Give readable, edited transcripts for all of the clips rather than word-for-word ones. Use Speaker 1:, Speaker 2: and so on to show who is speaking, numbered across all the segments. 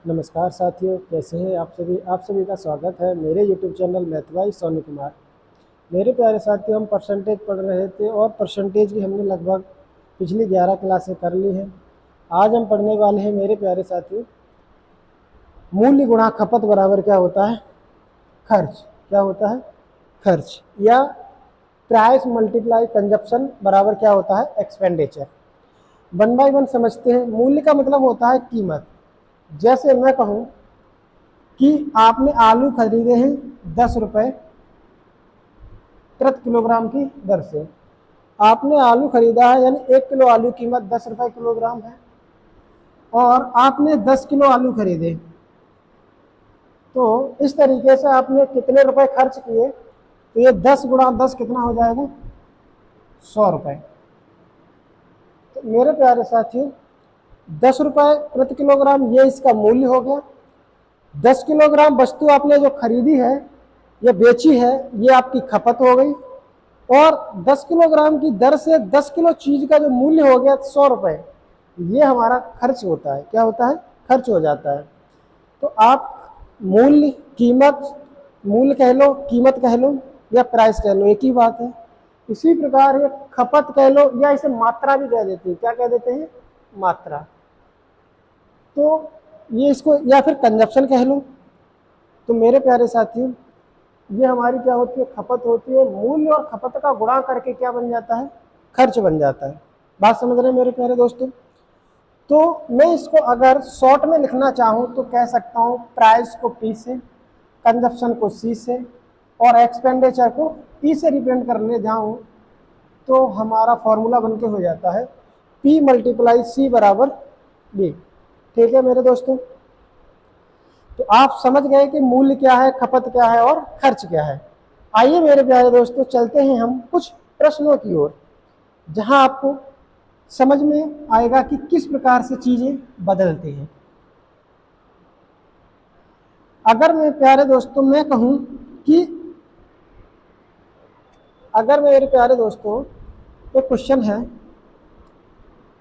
Speaker 1: नमस्कार साथियों, कैसे हैं आप सभी का स्वागत है मेरे YouTube channel math bye Sonu Kumar. मेरे प्यारे साथियों, हम परसेंटेज पढ़ रहे थे और परसेंटेज की हमने लगभग पिछली 11 क्लासें कर ली हैं। आज हम पढ़ने वाले हैं मेरे प्यारे साथियों, मूल्य गुणा खपत बराबर क्या होता है? खर्च। क्या होता है? खर्च। या प्राइस मल्टीप्लाई कंजप्शन बराबर क्या होता है? एक्सपेंडिचर। वन बाय वन समझते हैं। मूल्य का मतलब होता है कीमत। जैसे मैं कहूँ कि आपने आलू खरीदे हैं 10 रुपये प्रति किलोग्राम की दर से। आपने आलू खरीदा है, यानी 1 किलो आलू कीमत 10 रुपये किलोग्राम है, और आपने 10 किलो आलू खरीदे। तो इस तरीके से आपने कितने रुपए खर्च किए? तो ये 10 गुणा 10 कितना हो जाएगा? 100 रुपये। तो मेरे प्यारे साथियों, 10 रुपये प्रति किलोग्राम ये इसका मूल्य हो गया। 10 किलोग्राम वस्तु आपने जो खरीदी है या बेची है, ये आपकी खपत हो गई। और 10 किलोग्राम की दर से 10 किलो चीज का जो मूल्य हो गया 100 रुपये, ये हमारा खर्च होता है। क्या होता है? खर्च हो जाता है। तो आप मूल्य, कीमत, मूल्य कह लो, कीमत कह लो, या प्राइस कह लो, एक ही बात है। इसी प्रकार ये खपत कह लो, या इसे मात्रा भी कह देते हैं। क्या कह देते हैं? मात्रा। तो ये इसको, या फिर कंजप्शन कह लो। तो मेरे प्यारे साथियों, ये हमारी क्या होती है? खपत होती है। मूल्य और खपत का गुणा करके क्या बन जाता है? खर्च बन जाता है। बात समझ रहे हैं मेरे प्यारे दोस्तों? तो मैं इसको अगर शॉर्ट में लिखना चाहूँ तो कह सकता हूँ, प्राइस को P से, कंजप्शन को C से, और एक्सपेंडिचर को E से रिप्रेजेंट करने जाऊँ तो हमारा फॉर्मूला बनके हो जाता है P मल्टीप्लाई C बराबर B। ठीक है मेरे दोस्तों? तो आप समझ गए कि मूल्य क्या है, खपत क्या है और खर्च क्या है। आइए मेरे प्यारे दोस्तों, चलते हैं हम कुछ प्रश्नों की ओर, जहां आपको समझ में आएगा कि किस प्रकार से चीजें बदलती हैं। अगर मैं प्यारे दोस्तों मैं कहूं कि अगर मेरे प्यारे दोस्तों एक क्वेश्चन है,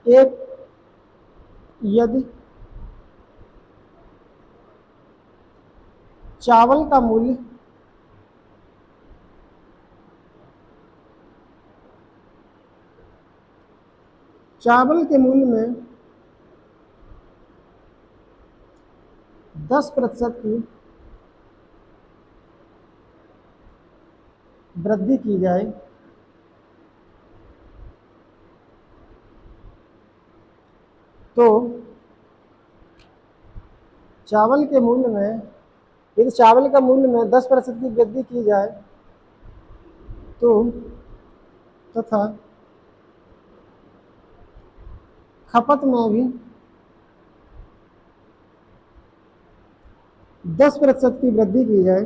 Speaker 1: एक यदि चावल का मूल्य चावल के मूल्य में 10% की वृद्धि की जाए तो चावल के मूल्य में, यदि चावल का मूल्य में 10% की वृद्धि की जाए तो तथा खपत में भी 10% की वृद्धि की जाए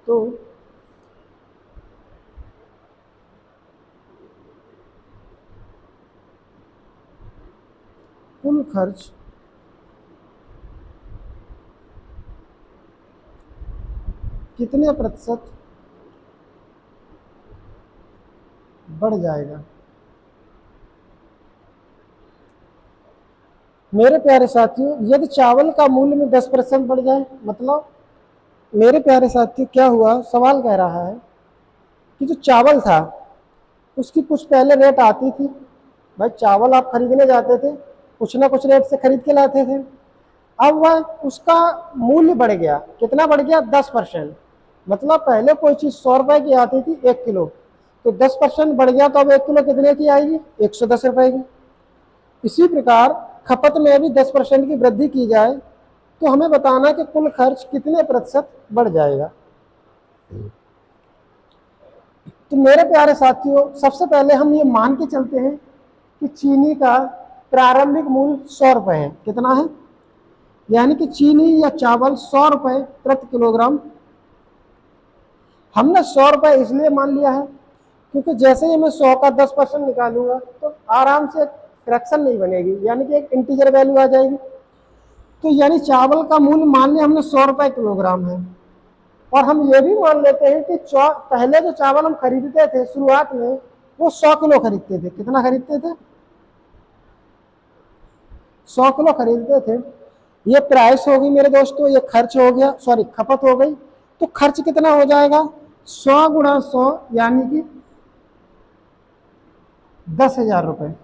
Speaker 1: तो कुल खर्च कितने प्रतिशत बढ़ जाएगा? मेरे प्यारे साथियों, यदि चावल का मूल्य में 10% बढ़ जाए, मतलब मेरे प्यारे साथियों क्या हुआ, सवाल कह रहा है कि जो चावल था उसकी कुछ पहले रेट आती थी। भाई चावल आप खरीदने जाते थे, कुछ ना कुछ रेट से खरीद के लाते थे। अब वह उसका मूल्य बढ़ गया। कितना बढ़ गया? 10%। मतलब पहले कोई चीज 100 रुपए की आती थी 1 किलो, तो 10% बढ़ गया तो अब 1 किलो कितने की आएगी? 110 रुपए की। इसी प्रकार खपत में भी 10% की वृद्धि की जाए तो हमें बताना कि कुल खर्च कितने प्रतिशत बढ़ जाएगा। तो मेरे प्यारे साथियों, सबसे पहले हम ये मान के चलते हैं कि चीनी का प्रारंभिक मूल्य 100 रुपए है। कितना है? यानी कि चीनी या चावल 100 रुपए प्रति किलोग्राम। हमने 100 रुपए इसलिए मान लिया है क्योंकि जैसे ही मैं 100 का 10% निकालूंगा तो आराम से फ्रैक्शन नहीं बनेगी, यानी कि एक इंटीजर वैल्यू आ जाएगी। तो यानी चावल का मूल्य मान लिया हमने 100 रुपए किलोग्राम है, और हम ये भी मान लेते हैं कि पहले जो चावल हम खरीदते थे शुरुआत में वो 100 किलो खरीदते थे। कितना खरीदते थे? 100 किलो खरीदते थे। ये प्राइस हो गई मेरे दोस्तों, ये खर्च हो गया, सॉरी खपत हो गई। तो खर्च कितना हो जाएगा? 100 गुणा 100 यानी कि 10,000 रुपए।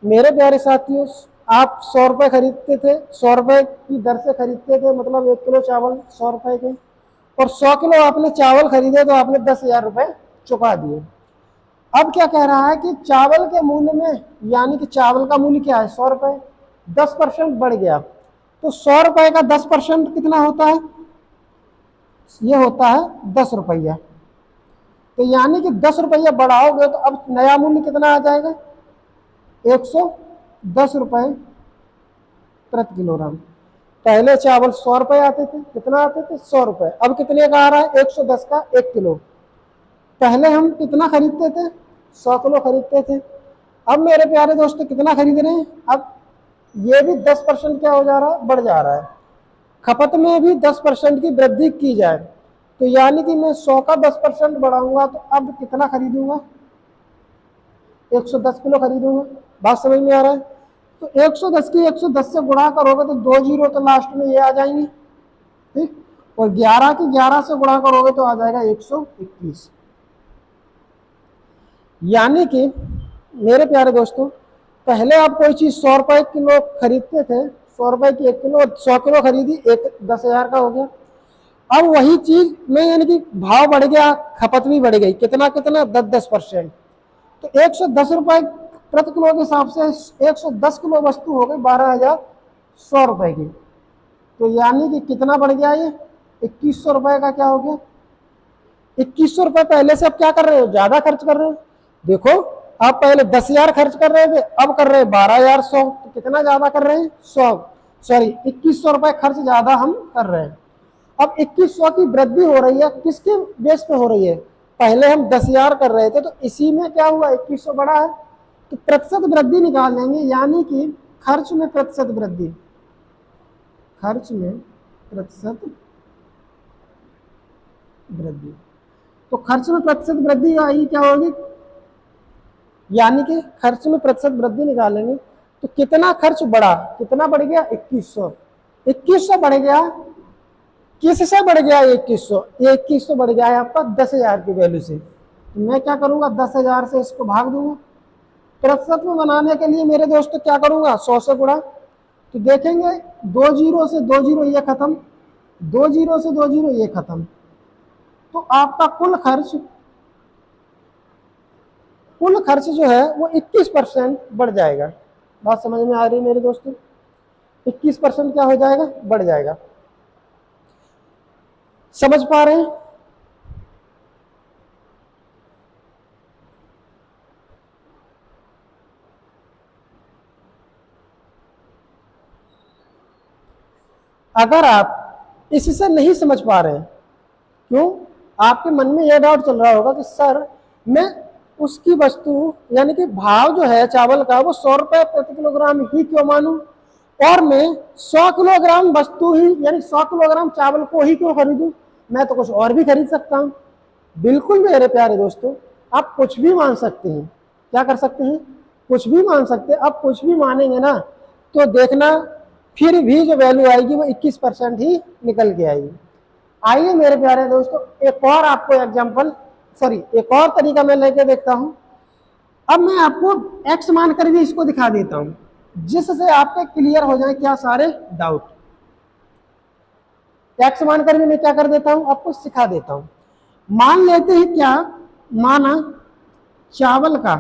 Speaker 1: मेरे प्यारे साथियों, आप 100 रुपए खरीदते थे, 100 रुपए की दर से खरीदते थे, मतलब 1 किलो चावल 100 रुपए के, और 100 किलो आपने चावल खरीदे तो आपने 10,000 रुपए चुका दिए। अब क्या कह रहा है कि चावल के मूल्य में, यानी कि चावल का मूल्य क्या है? 100 रुपए, 10% बढ़ गया। तो 100 रुपए का 10% कितना होता है? ये होता है 10 रुपया। तो यानी कि 10 रुपया बढ़ाओगे तो अब नया मूल्य कितना आ जाएगा? 110 रुपए प्रति किलोग्राम। पहले चावल 100 रुपए आते थे, कितना आते थे? 100 रुपए। अब कितने का आ रहा है? 110 का 1 किलो। पहले हम कितना खरीदते थे? 100 किलो खरीदते थे। अब मेरे प्यारे दोस्तों कितना खरीद रहे हैं? अब ये भी 10% क्या हो जा रहा है? बढ़ जा रहा है। खपत में भी 10% की वृद्धि की जाए तो यानी कि मैं 100 का 10% बढ़ाऊंगा तो अब कितना खरीदूंगा? 110 किलो खरीदूंगा। बात समझ में आ रहा है? तो 110 की 110 से गुणा करोगे तो 2 जीरो तो लास्ट में ये आ जाएंगी, ठीक। और 11 की 11 से गुणा करोगे तो आ जाएगा 121। यानी कि मेरे प्यारे दोस्तों, पहले आप कोई चीज 100 रुपए किलो खरीदते थे, 100 रुपए की 1 किलो, 100 किलो खरीदी, 10,000 का हो गया। अब वही चीज में यानी कि भाव बढ़ गया, खपत भी बढ़ गई। कितना कितना? 10%। तो 110 रुपए प्रति किलो के हिसाब से 110 किलो वस्तु हो गई 12,100 रुपए की। तो यानी कि कितना बढ़ गया? ये 2,100 रुपए का क्या हो गया? 2,100 रुपए पहले से अब क्या कर रहे हो? ज्यादा खर्च कर रहे हो। देखो, आप पहले 10,000 खर्च कर रहे थे, अब कर रहे हैं 12,100। तो कितना ज्यादा कर रहे हैं? 2,100 रुपए खर्च ज्यादा हम कर रहे हैं। अब 2,100 की वृद्धि हो रही है, किसके बेस पे हो रही है? पहले हम 10,000 कर रहे थे तो इसी में क्या हुआ? 2,100 बढ़ा है। तो प्रतिशत वृद्धि निकाल लेंगे, यानी कि खर्च में प्रतिशत वृद्धि, खर्च में प्रतिशत वृद्धि। तो खर्च में प्रतिशत वृद्धि आई क्या होगी? यानी कि खर्च में प्रतिशत वृद्धि निकालेंगे तो कितना खर्च बढ़ा? कितना बढ़ गया? 2,100। 2,100 बढ़ गया, किससे बढ़ गया? 2,100। ये 2,100 बढ़ गया है आपका 10,000 की वैल्यू से। तो मैं क्या करूंगा? 10,000 से इसको भाग दूंगा। प्रतिशत में बनाने के लिए मेरे दोस्तों क्या करूंगा? 100 से गुणा। तो देखेंगे 2 जीरो से 2 जीरो ये खत्म, 2 जीरो से 2 जीरो ये खत्म। तो आपका कुल खर्च जो है वो 21% बढ़ जाएगा। बात समझ में आ रही है मेरे दोस्तों? 21% क्या हो जाएगा? बढ़ जाएगा। समझ पा रहे हैं? अगर आप इससे नहीं समझ पा रहे हैं, क्यों? आपके मन में यह डाउट चल रहा होगा कि सर मैं उसकी वस्तु यानी कि भाव जो है चावल का वो 100 रुपए प्रति किलोग्राम ही क्यों मानूं, और मैं 100 किलोग्राम वस्तु ही यानी 100 किलोग्राम चावल को ही क्यों खरीदूं? मैं तो कुछ और भी खरीद सकता हूं। बिल्कुल मेरे प्यारे दोस्तों, आप कुछ भी मान सकते हैं। क्या कर सकते हैं? कुछ भी मान सकते हैं। अब कुछ भी मानेंगे ना तो देखना फिर भी जो वैल्यू आएगी वो 21% ही निकल के आएगी। आइए मेरे प्यारे दोस्तों, एक और आपको एग्जांपल, सॉरी एक और तरीका मैं लेके देखता हूं। अब मैं आपको एक्स मानकर भी इसको दिखा देता हूं, जिससे आपके क्लियर हो जाए क्या सारे डाउट। एक्स मानकर भी मैं क्या कर देता हूं? आपको सिखा देता हूं। मान लेते हैं क्या? माना चावल का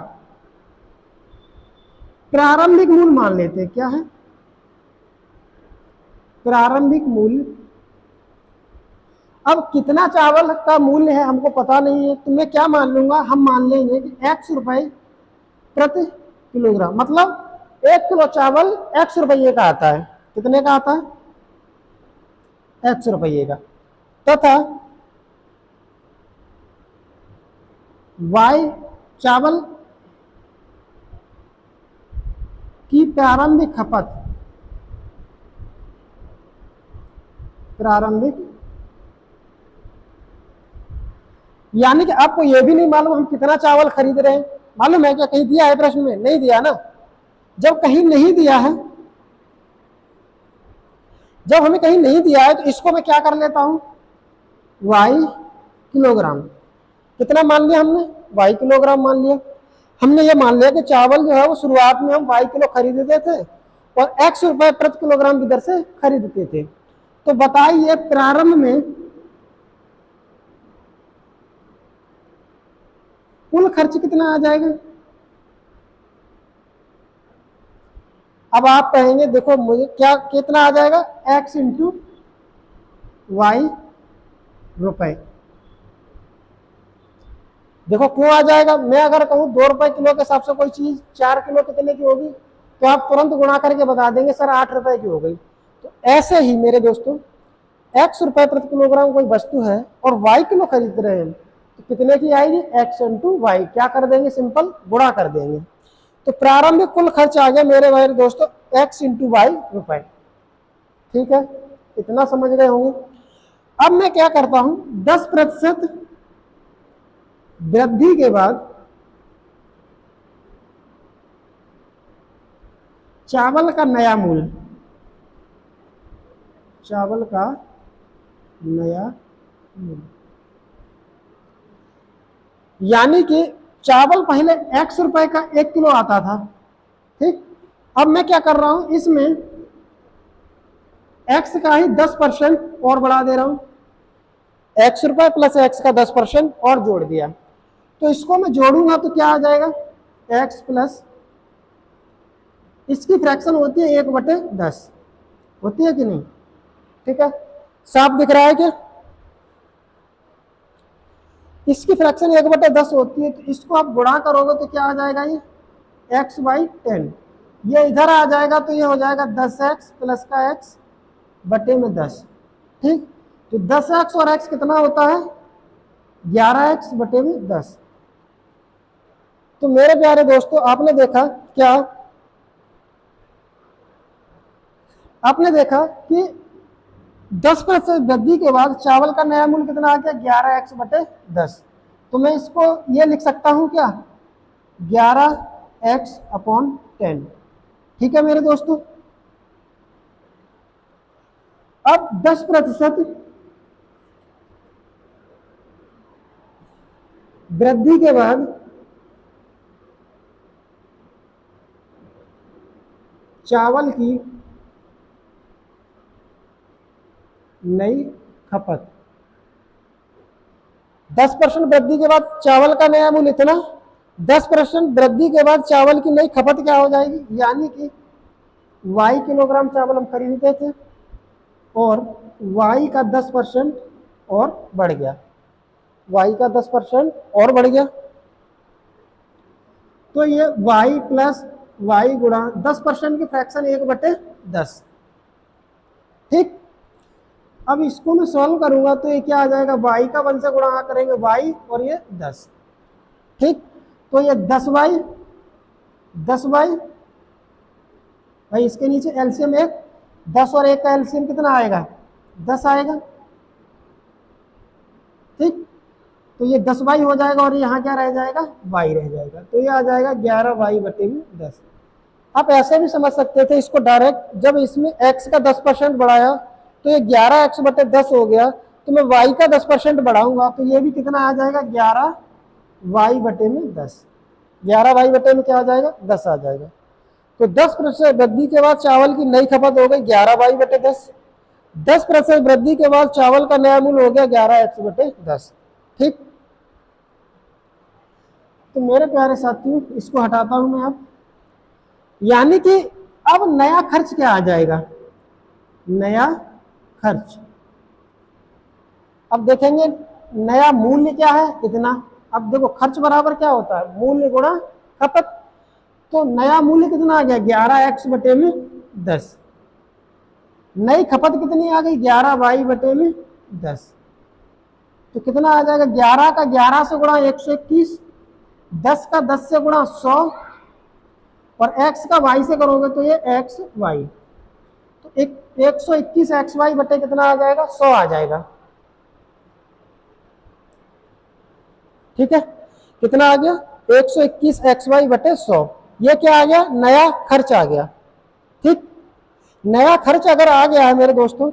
Speaker 1: प्रारंभिक मूल्य मान लेते हैं, क्या है? प्रारंभिक मूल्य। अब कितना चावल का मूल्य है हमको पता नहीं है, तो मैं क्या मान लूंगा? हम मान लेंगे कि x रुपए प्रति किलोग्राम, मतलब 1 किलो चावल x रुपये का आता है। कितने का आता है? x रुपये का। तथा y चावल की प्रारंभिक खपत, प्रारंभिक यानी कि आपको ये भी नहीं मालूम हम कितना चावल खरीद रहे हैं। मालूम है क्या? कहीं दिया है प्रश्न में? नहीं दिया ना। जब कहीं नहीं दिया है, जब हमें कहीं नहीं दिया है, तो इसको मैं क्या कर लेता हूं, वाई किलोग्राम। कितना मान लिया हमने? वाई किलोग्राम मान लिया। हमने ये मान लिया कि चावल जो है वो शुरुआत में हम वाई किलो खरीदते थे और एक्स रुपए प्रति किलोग्राम की दर से खरीदते थे। तो बताइए प्रारंभ में कुल खर्च कितना आ जाएगा? अब आप कहेंगे देखो मुझे क्या कितना आ जाएगा, एक्स इंटू वाई रुपए। देखो क्यों आ जाएगा, मैं अगर कहूं 2 रुपए किलो के हिसाब से कोई चीज 4 किलो कितने की होगी, तो आप तुरंत गुणा करके बता देंगे सर 8 रुपए की हो गई। तो ऐसे ही मेरे दोस्तों एक्स रुपए प्रति किलोग्राम कोई वस्तु है और वाई किलो खरीद रहे हैं, तो कितने की आएगी, एक्स इंटू वाई। क्या कर देंगे, सिंपल गुणा कर देंगे। तो प्रारंभिक कुल खर्च आ गया मेरे दोस्तों एक्स इंटू वाई रुपए। ठीक है, इतना समझ गए होंगे। अब मैं क्या करता हूं, 10% वृद्धि के बाद चावल का नया मूल्य, चावल का नया मूल्य, यानी कि चावल पहले एक्स रुपए का 1 किलो आता था। ठीक, अब मैं क्या कर रहा हूं, इसमें एक्स का ही 10% और बढ़ा दे रहा हूं, एक्स रुपए प्लस एक्स का 10% और जोड़ दिया। तो इसको मैं जोड़ूंगा तो क्या आ जाएगा, एक्स प्लस, इसकी फ्रैक्शन होती है 1/10, होती है कि नहीं? ठीक है, साफ दिख रहा है क्या? इसकी फ्रैक्शन 1/10 होती है, तो इसको आप गुणा करोगे तो क्या आ जाएगा, ये x/10। ये इधर आ जाएगा तो ये हो जाएगा 10x प्लस का x बटे में 10। ठीक, तो 10x और x कितना होता है, 11x बटे में 10। तो मेरे प्यारे दोस्तों आपने देखा क्या, आपने देखा कि 10% वृद्धि के बाद चावल का नया मूल्य कितना आ गया, 11x बटे 10। तो मैं इसको ये लिख सकता हूं क्या, 11x/10। ठीक है मेरे दोस्तों। अब 10% वृद्धि के बाद चावल की नई खपत, 10% वृद्धि के बाद चावल का नया मूल्य इतना, 10% वृद्धि के बाद चावल की नई खपत क्या हो जाएगी, यानी कि y किलोग्राम चावल हम खरीदते थे और y का 10% और बढ़ गया, y का 10% और बढ़ गया। तो ये y प्लस y गुणा 10% की फ्रैक्शन 1/10। ठीक, अब इसको मैं सॉल्व करूंगा तो ये क्या आ जाएगा, y का 1 से गुणा करेंगे y और ये 10। ठीक, तो ये 10y भाई, इसके नीचे एलसीएम 1, 10 और 1 का एलसीएम कितना आएगा, 10 आएगा। ठीक, तो ये 10y हो जाएगा और यहाँ क्या रह जाएगा, y रह जाएगा। तो ये आ जाएगा 11y बटे में 10। आप ऐसे भी समझ सकते थे इसको डायरेक्ट, जब इसमें x का 10% बढ़ाया तो ये 11x बटे 10 हो गया, तो मैं y का 10% बढ़ाऊंगा तो ये भी कितना आ जाएगा, 11y बटे में 10। 11y बटे में क्या आ जाएगा, 10 आ जाएगा। तो 10% वृद्धि के बाद चावल की नई खपत हो गई 11y बटे 10। 10% वृद्धि के बाद चावल का नया मूल्य हो गया 11x बटे 10। ठीक, तो मेरे प्यारे साथियों इसको हटाता हूं मैं अब, यानी कि अब नया खर्च क्या आ जाएगा, नया खर्च। अब देखेंगे नया मूल्य क्या है, इतना। अब देखो खर्च बराबर क्या होता है, मूल्य गुणा खपत। तो नया मूल्य कितना आ गया, 11x बटे में 10। नई खपत कितनी आ गई, 11y बटे में 10। तो कितना आ जाएगा, 11 का 11 से गुणा 121, 10 का 10 से गुणा 100 और x का y से करोगे तो ये xy। तो 121 xy बटे कितना आ जाएगा, 100 आ जाएगा। ठीक है, कितना आ गया 121 एक्स वाई बटे 100। ये क्या आ गया, नया खर्च आ गया। ठीक, नया खर्च अगर आ गया है मेरे दोस्तों,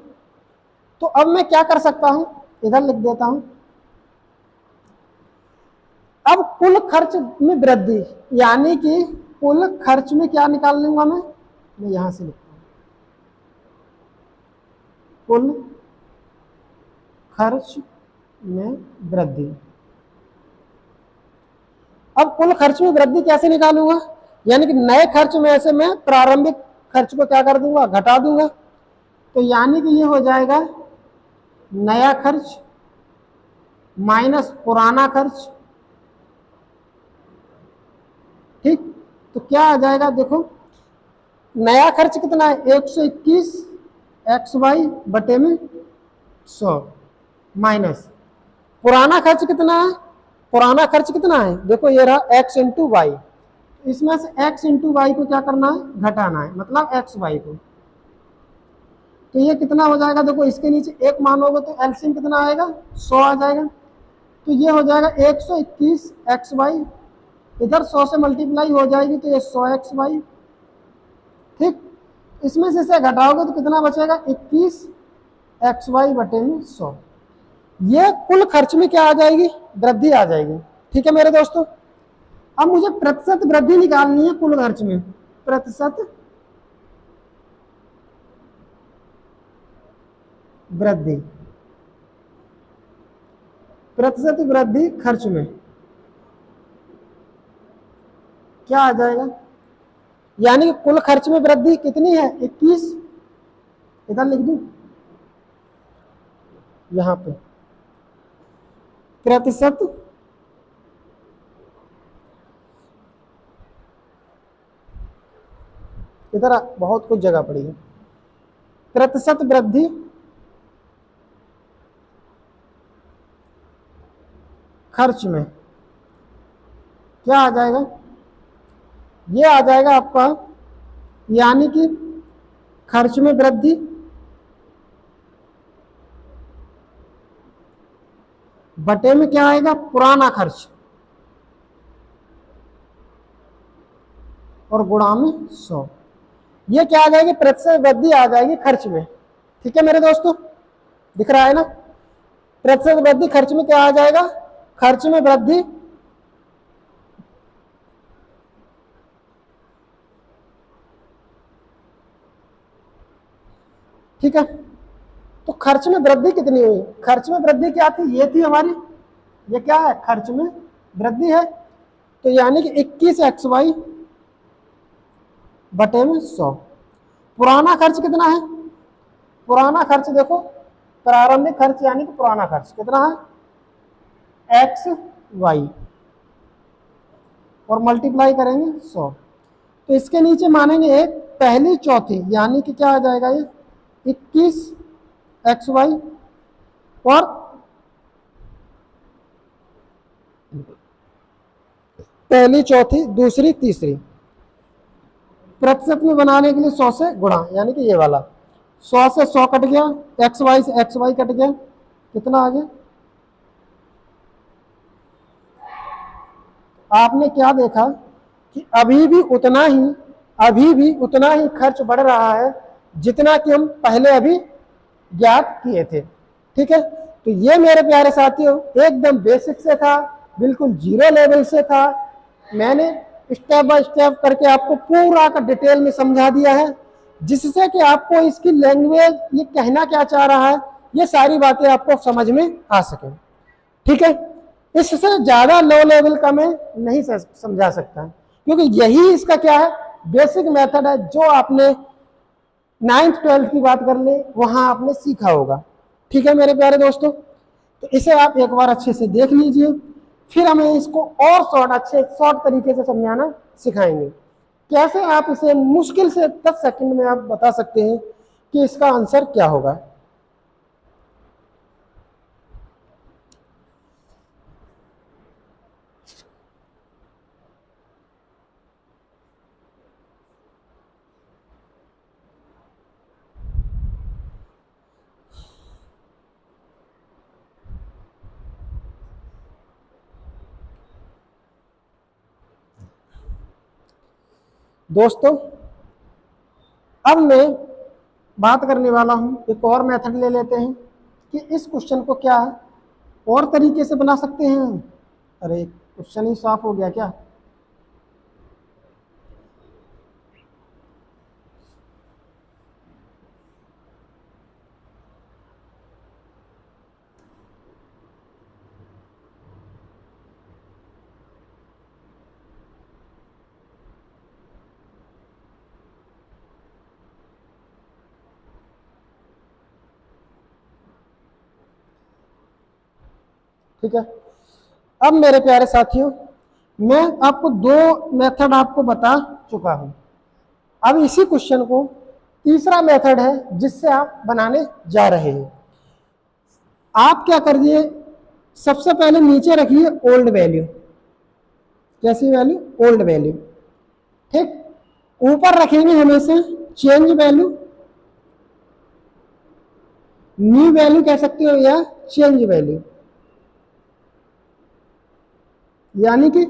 Speaker 1: तो अब मैं क्या कर सकता हूं, इधर लिख देता हूं। अब कुल खर्च में वृद्धि, यानी कि कुल खर्च में क्या निकाल लूंगा मैं यहां से लिखता हूं, कुल खर्च में वृद्धि। अब कुल खर्च में वृद्धि कैसे निकालूंगा, यानी कि नए खर्च में से मैं प्रारंभिक खर्च को क्या कर दूंगा, घटा दूंगा। तो यानी कि ये हो जाएगा नया खर्च माइनस पुराना खर्च। ठीक, तो क्या आ जाएगा, देखो नया खर्च कितना है 121 एक्स वाई बटे में 100 माइनस पुराना खर्च कितना है, पुराना खर्च कितना है, देखो ये रहा एक्स इंटू वाई। इसमें से एक्स इंटू वाई को क्या करना है, घटाना है, मतलब एक्स वाई को। तो ये कितना हो जाएगा, देखो इसके नीचे एक मानोगे तो एलसीएम कितना आएगा, 100 आ जाएगा। तो ये हो जाएगा 121 एक्स वाई, इधर 100 से मल्टीप्लाई हो जाएगी तो ये 100 एक्स वाई। ठीक, इसमें से इसे घटाओगे तो कितना बचेगा, 21 एक्स वाई बटे में 100। ये कुल खर्च में क्या आ जाएगी, वृद्धि आ जाएगी। ठीक है मेरे दोस्तों, अब मुझे प्रतिशत वृद्धि निकालनी है कुल खर्च में, प्रतिशत वृद्धि, प्रतिशत वृद्धि खर्च में क्या आ जाएगा, यानी कि कुल खर्च में वृद्धि कितनी है 21, इधर लिख दूं यहां पे प्रतिशत इधर बहुत कुछ जगह पड़ी है, प्रतिशत वृद्धि खर्च में क्या आ जाएगा, ये आ जाएगा आपका, यानी कि खर्च में वृद्धि बटे में क्या आएगा, पुराना खर्च और गुणा में 100। ये क्या आ जाएगी, प्रतिशत वृद्धि आ जाएगी खर्च में। ठीक है मेरे दोस्तों, दिख रहा है ना, प्रतिशत वृद्धि खर्च में क्या आ जाएगा, खर्च में वृद्धि ठीक है। तो खर्च में वृद्धि कितनी हुई, खर्च में वृद्धि क्या थी, ये थी हमारी, ये क्या है, खर्च में वृद्धि है। तो यानी कि 21 एक्स वाई बटे में 100। पुराना खर्च कितना है, पुराना खर्च देखो, प्रारंभिक खर्च यानी कि पुराना खर्च कितना है एक्स वाई, और मल्टीप्लाई करेंगे 100। तो इसके नीचे मानेंगे एक पहली चौथी, यानी कि क्या आ जाएगा ये 21 एक्स वाई, और पहली चौथी दूसरी तीसरी, प्रतिशत में बनाने के लिए 100 से गुणा, यानी कि ये वाला 100 से 100 कट गया, एक्स वाई से एक्स वाई कट गया, कितना आ गया, आपने क्या देखा कि अभी भी उतना ही खर्च बढ़ रहा है जितना कि हम पहले अभी ज्ञात किए थे। ठीक है, तो ये मेरे प्यारे साथियों एकदम बेसिक से था, बिल्कुल जीरो लेवल से था। मैंने स्टेप बाय स्टेप करके आपको पूरा का डिटेल में समझा दिया है, जिससे कि आपको इसकी लैंग्वेज, ये कहना क्या चाह रहा है, ये सारी बातें आपको समझ में आ सके। ठीक है, इससे ज्यादा लो लेवल का मैं नहीं समझा सकता, क्योंकि यही इसका क्या है, बेसिक मेथड है, जो आपने 9th-12th की बात कर ले वहां आपने सीखा होगा। ठीक है मेरे प्यारे दोस्तों, तो इसे आप एक बार अच्छे से देख लीजिए, फिर हमें इसको और शॉर्ट तरीके से समझाना सिखाएंगे। कैसे आप इसे मुश्किल से 10 सेकंड में आप बता सकते हैं कि इसका आंसर क्या होगा। दोस्तों अब मैं बात करने वाला हूं, एक और मेथड ले लेते हैं कि इस क्वेश्चन को क्या और तरीके से बना सकते हैं। अरे क्वेश्चन ही साफ हो गया क्या? ठीक है, अब मेरे प्यारे साथियों मैं आपको दो मेथड आपको बता चुका हूं। अब इसी क्वेश्चन को तीसरा मेथड है जिससे आप बनाने जा रहे हैं। आप क्या करिए, सबसे पहले नीचे रखिए ओल्ड वैल्यू। कैसी वैल्यू? Old value. ठीक, ऊपर रखेंगे हमेशा चेंज वैल्यू, न्यू वैल्यू कह सकते हो या चेंज वैल्यू। यानी कि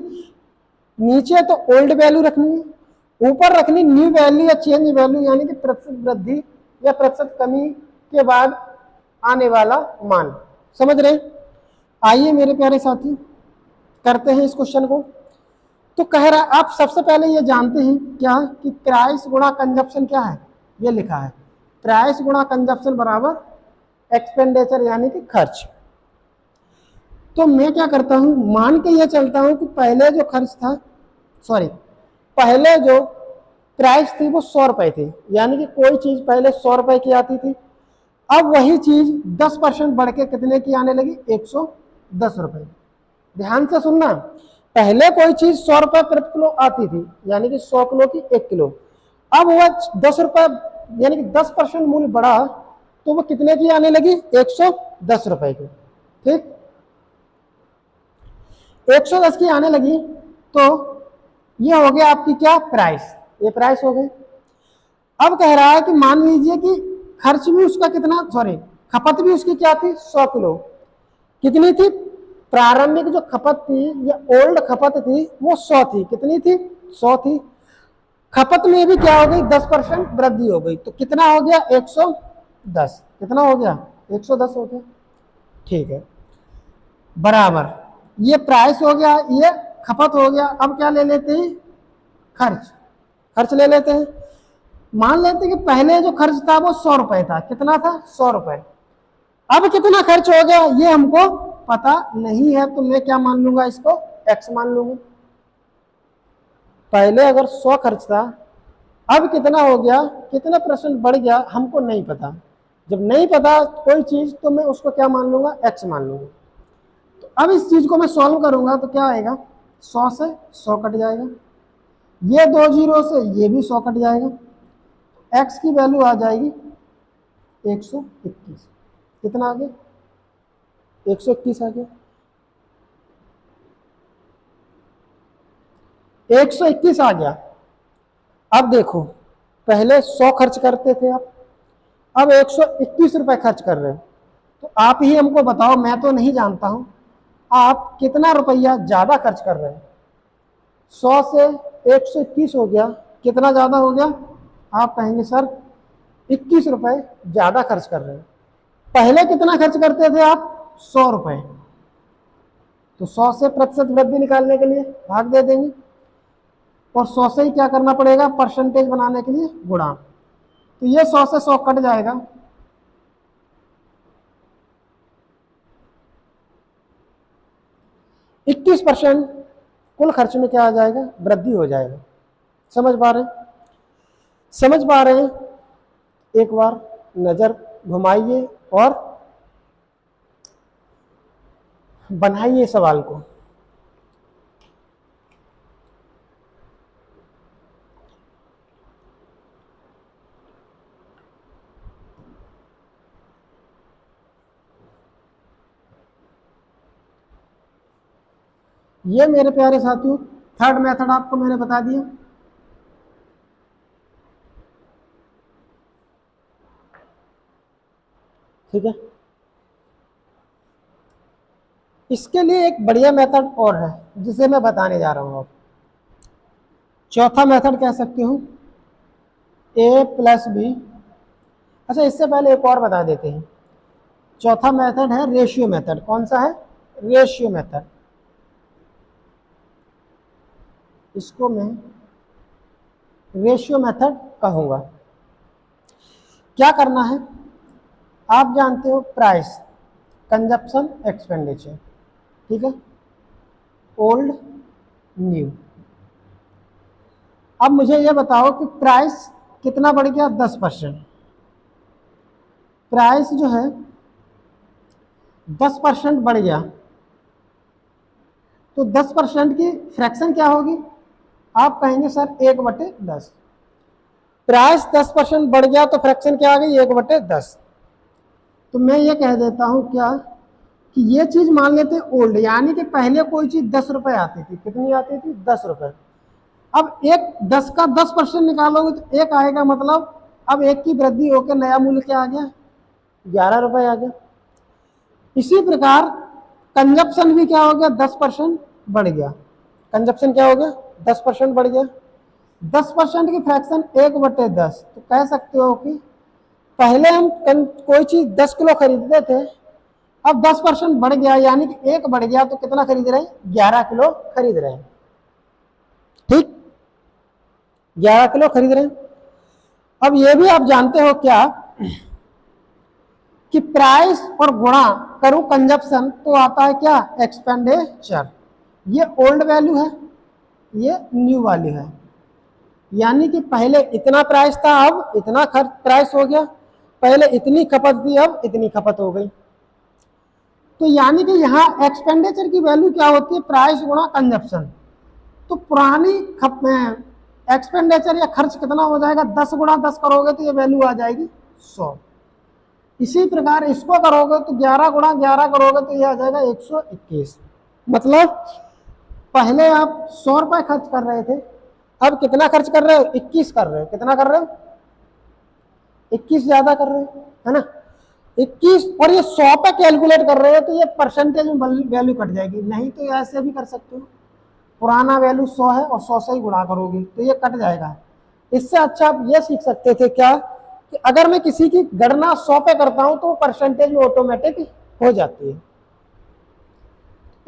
Speaker 1: नीचे तो ओल्ड वैल्यू रखनी है, ऊपर रखनी न्यू वैल्यू या चेंज वैल्यू, यानी कि प्रतिशत वृद्धि या प्रतिशत कमी के बाद आने वाला मान। समझ रहे? आइए मेरे प्यारे साथी करते हैं इस क्वेश्चन को। तो कह रहा आप सबसे पहले ये जानते हैं क्या कि प्राइस गुणा कंजप्शन क्या है? ये लिखा है प्राइस गुणा कंजप्शन बराबर एक्सपेंडिचर यानी कि खर्च। तो मैं क्या करता हूं, मान के ये चलता हूं कि पहले जो खर्च था, सॉरी पहले जो प्राइस थी वो 100 रुपए थी, यानी कि कोई चीज पहले 100 रुपए की आती थी, अब वही चीज 10% बढ़ के कितने की आने लगी? 110 रुपए। ध्यान से सुनना, पहले कोई चीज 100 रुपए प्रति किलो आती थी, यानी कि 100 किलो की 1 किलो, अब वह 10 रुपए यानी कि 10% मूल्य बढ़ा तो वो कितने की आने लगी? 110 रुपए की। ठीक, 110 की आने लगी तो ये हो गया आपकी क्या? प्राइस। ये प्राइस हो गई। अब कह रहा है कि मान लीजिए कि खर्च भी उसका कितना, सॉरी खपत भी उसकी क्या थी? 100 किलो। कितनी थी प्रारंभिक जो खपत थी या ओल्ड खपत थी वो 100 थी। कितनी थी? 100 थी। खपत में भी क्या हो गई? 10% वृद्धि हो गई, तो कितना हो गया? 110। कितना हो गया? 110 हो गया। ठीक है, बराबर ये प्राइस हो गया, ये खपत हो गया। अब क्या ले लेते हैं? खर्च। खर्च ले लेते हैं। मान लेते हैं कि पहले जो खर्च था वो 100 रुपए था। कितना था? 100 रुपए। अब कितना खर्च हो गया ये हमको पता नहीं है, तो मैं क्या मान लूंगा? इसको एक्स मान लूंगा। पहले अगर 100 खर्च था, अब कितना हो गया, कितना परसेंट बढ़ गया हमको नहीं पता। जब नहीं पता कोई चीज तो मैं उसको क्या मान लूंगा? एक्स मान लूंगा। तो अब इस चीज को मैं सॉल्व करूंगा तो क्या आएगा? 100 से 100 कट जाएगा, ये 2 जीरो से ये भी 100 कट जाएगा, एक्स की वैल्यू आ जाएगी 121। कितना आ गया? 121 आ गया। 121 आ गया। अब देखो, पहले 100 खर्च करते थे आप, अब 121 रुपए खर्च कर रहे हो, तो आप ही हमको बताओ, मैं तो नहीं जानता हूं, आप कितना रुपया ज्यादा खर्च कर रहे हैं? 100 से 121 हो गया, कितना ज्यादा हो गया? आप कहेंगे सर 21 रुपए ज्यादा खर्च कर रहे हैं। पहले कितना खर्च करते थे आप? 100 रुपए। तो 100 से प्रतिशत वृद्धि निकालने के लिए भाग दे देंगे, और 100 से ही क्या करना पड़ेगा? परसेंटेज बनाने के लिए गुणा। तो ये 100 से 100 कट जाएगा, 21% कुल खर्च में क्या आ जाएगा? वृद्धि हो जाएगा। समझ पा रहे हैं? समझ पा रहे हैं? एक बार नजर घुमाइए और बनाइए सवाल को। ये मेरे प्यारे साथियों थर्ड मेथड आपको मैंने बता दिया। ठीक है, इसके लिए एक बढ़िया मेथड और है जिसे मैं बताने जा रहा हूं। चौथा मेथड कह सकते हो ए प्लस बी। अच्छा, इससे पहले एक और बता देते हैं। चौथा मेथड है रेशियो मेथड। कौन सा है? Ratio method. इसको मैं रेशियो मेथड कहूंगा। क्या करना है? आप जानते हो प्राइस, कंजप्शन, एक्सपेंडिचर, ठीक है, ओल्ड न्यू। अब मुझे ये बताओ कि प्राइस कितना बढ़ गया? 10%। प्राइस जो है 10% बढ़ गया, तो 10% की फ्रैक्शन क्या होगी? आप कहेंगे सर 1/10। प्राइस 10% बढ़ गया तो फ्रैक्शन क्या आ गई? 1/10। तो मैं ये कह देता हूं क्या कि ये चीज मान लेते ओल्ड, यानी कि पहले कोई चीज 10 रुपए आती थी। कितनी आती थी? 10 रुपए। अब एक 10 का 10% निकालोगे तो एक आएगा, मतलब अब एक की वृद्धि होकर नया मूल्य क्या आ गया? 11 रुपए आ गया। इसी प्रकार कंजप्शन भी क्या हो गया? 10% बढ़ गया। कंजप्शन क्या हो गया? 10% बढ़ गया। 10% की फ्रैक्शन 1/10। तो कह सकते हो कि पहले हम कोई चीज 10 किलो खरीदते थे, अब 10% बढ़ गया, यानी कि 1 बढ़ गया, तो कितना खरीद रहे हैं? 11 किलो खरीद रहे हैं। ठीक, 11 किलो खरीद रहे हैं। अब ये भी आप जानते हो क्या कि प्राइस और गुणा करूं कंजप्शन तो आता है क्या? एक्सपेंडिचर। ये ओल्ड वैल्यू है, ये न्यू वैल्यू है। यानी कि पहले इतना प्राइस था, अब इतना खर्च प्राइस हो गया। पहले इतनी खपत थी, अब इतनी खपत हो गई। तो यानी कि यहाँ एक्सपेंडिचर की वैल्यू क्या होती है? प्राइस गुणा कंजप्शन। तो पुरानी एक्सपेंडिचर या खर्च कितना हो जाएगा? 10 गुणा 10 करोगे तो ये वैल्यू आ जाएगी 100। इसी प्रकार इसको करोगे तो 11 गुणा 11 करोगे तो ये आ जाएगा 121। मतलब पहले आप 100 रुपए खर्च कर रहे थे, अब कितना खर्च कर रहे हो? 21 कर रहे हो। कितना कर रहे हो? 21 ज्यादा कर रहे हो, है ना? 21, और ये 100 पे कैलकुलेट कर रहे हो तो ये परसेंटेज में वैल्यू कट जाएगी। नहीं तो ऐसे भी कर सकते हो, पुराना वैल्यू 100 है और 100 से ही गुणा करोगे तो ये कट जाएगा। इससे अच्छा आप ये सीख सकते थे क्या कि अगर मैं किसी की गणना 100 पे करता हूं तो परसेंटेज में ऑटोमेटिक हो जाती है।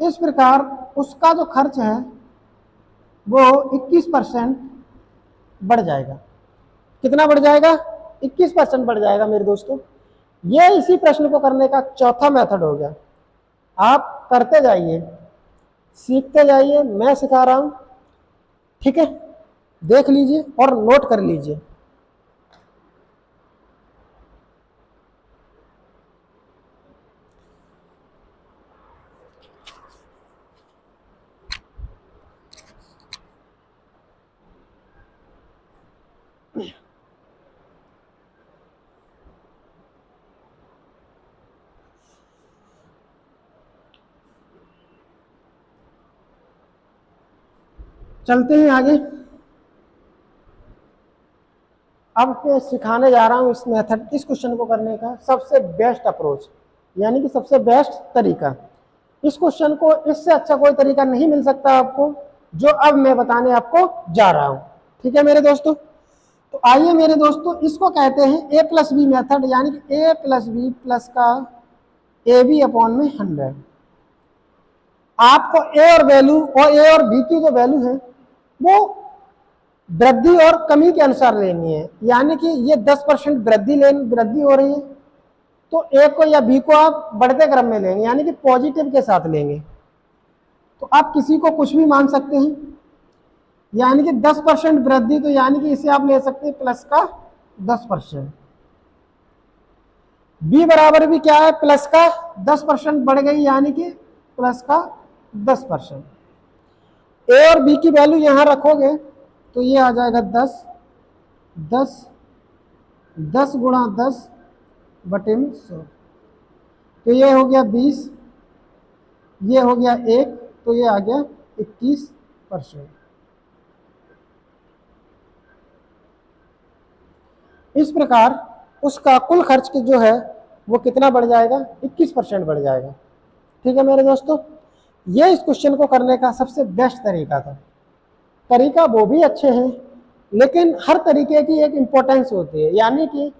Speaker 1: इस प्रकार उसका जो खर्च है वो 21% बढ़ जाएगा। कितना बढ़ जाएगा? 21% बढ़ जाएगा मेरे दोस्तों। ये इसी प्रश्न को करने का चौथा मेथड हो गया। आप करते जाइए, सीखते जाइए, मैं सिखा रहा हूं, ठीक है? देख लीजिए और नोट कर लीजिए। चलते हैं आगे। अब मैं सिखाने जा रहा हूं इस मेथड, इस क्वेश्चन को करने का सबसे बेस्ट अप्रोच, यानी कि सबसे बेस्ट तरीका। इस क्वेश्चन को इससे अच्छा कोई तरीका नहीं मिल सकता आपको, जो अब मैं बताने आपको जा रहा हूं। ठीक है मेरे दोस्तों? तो आइए मेरे दोस्तों, इसको कहते हैं ए प्लस बी मेथड, यानी कि ए प्लस बी प्लस का ए बी अपॉन में 100। आपको ए और वैल्यू और ए और बी की जो वैल्यू है वो वृद्धि और कमी के अनुसार लेनी है। यानी कि ये 10% वृद्धि हो रही है तो ए को या बी को आप बढ़ते क्रम में लेंगे, यानी कि पॉजिटिव के साथ लेंगे। तो आप किसी को कुछ भी मान सकते हैं, यानी कि 10% वृद्धि, तो यानी कि इसे आप ले सकते हैं प्लस का 10%। बी बराबर भी क्या है? प्लस का 10% बढ़ गई, यानी कि प्लस का 10%। ए और बी की वैल्यू यहां रखोगे तो ये आ जाएगा 10, 10, 10 गुणा 10 बटे में 100। तो ये हो गया 20, ये हो गया 1, तो ये आ गया 21%। इस प्रकार उसका कुल खर्च जो है वो कितना बढ़ जाएगा? 21% बढ़ जाएगा। ठीक है मेरे दोस्तों? ये इस क्वेश्चन को करने का सबसे बेस्ट तरीका था। तरीका वो भी अच्छे हैं, लेकिन हर तरीके की एक इम्पोर्टेंस होती है, यानी कि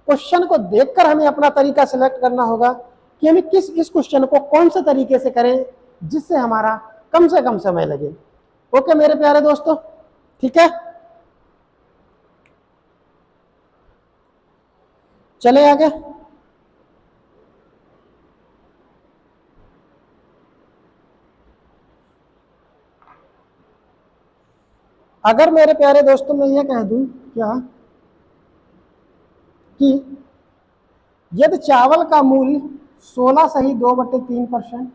Speaker 1: क्वेश्चन को देखकर हमें अपना तरीका सिलेक्ट करना होगा कि हमें इस क्वेश्चन को कौन से तरीके से करें जिससे हमारा कम से कम समय लगे। ओके मेरे प्यारे दोस्तों, ठीक है, चले आगे। अगर मेरे प्यारे दोस्तों मैं ये कह दूं क्या कि यदि चावल का मूल्य 16.2/3%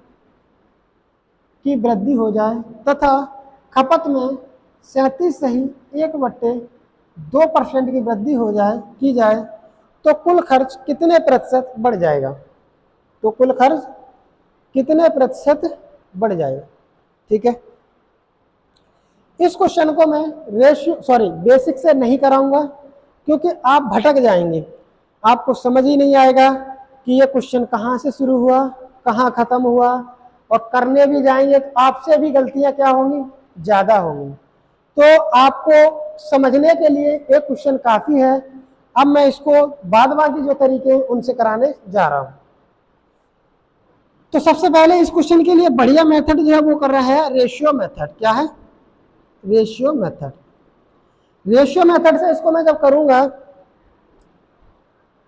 Speaker 1: की वृद्धि हो जाए तथा खपत में 37.1/2% की वृद्धि की जाए तो कुल खर्च कितने प्रतिशत बढ़ जाएगा? तो कुल खर्च कितने प्रतिशत बढ़ जाएगा? ठीक है, इस क्वेश्चन को मैं बेसिक से नहीं कराऊंगा, क्योंकि आप भटक जाएंगे, आपको समझ ही नहीं आएगा कि ये क्वेश्चन कहाँ से शुरू हुआ, कहाँ खत्म हुआ, और करने भी जाएंगे तो आपसे भी गलतियां क्या होंगी, ज्यादा होंगी। तो आपको समझने के लिए एक क्वेश्चन काफी है। अब मैं इसको बाद बाकी जो तरीके हैं उनसे कराने जा रहा हूं। तो सबसे पहले इस क्वेश्चन के लिए बढ़िया मेथड जो है वो कर रहा है रेशियो मेथड। क्या है? Ratio method. रेशियो मेथड से इसको मैं जब करूंगा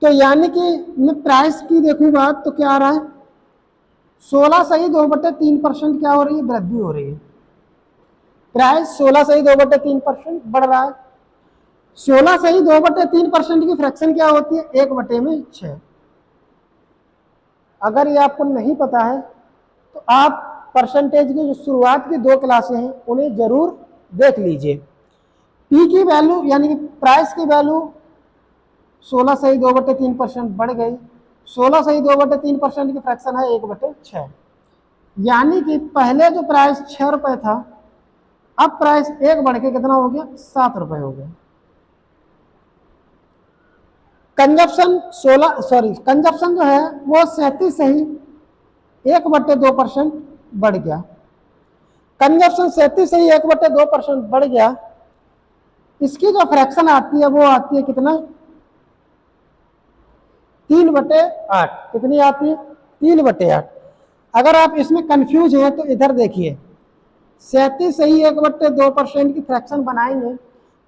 Speaker 1: तो यानी कि मैं प्राइस की देखूंगा तो क्या आ रहा है, 16.2/3% क्या हो रही है, वृद्धि हो रही है। प्राइस 16.2/3% बढ़ रहा है। 16.2/3% की फ्रैक्शन क्या होती है, 1/6। अगर ये आपको नहीं पता है तो आप परसेंटेज की जो शुरुआत की 2 क्लासें हैं उन्हें जरूर देख लीजिए। पी की वैल्यू यानी कि प्राइस की वैल्यू 16.2/3% बढ़ गई। 16.2/3% की फ्रैक्शन है 1/6, यानी कि पहले जो प्राइस 6 रुपए था अब प्राइस 1 बढ़ के कितना हो गया, 7 रुपए हो गया। कंजप्शन जो है वो 37.1/2% बढ़ गया। कंजप्शन 37.1/2% बढ़ गया। इसकी जो फ्रैक्शन आती है वो आती है कितना, 3/8। कितनी आती है, 3/8। अगर आप इसमें कंफ्यूज हैं तो इधर देखिए, 37.1/2% की फ्रैक्शन बनाएंगे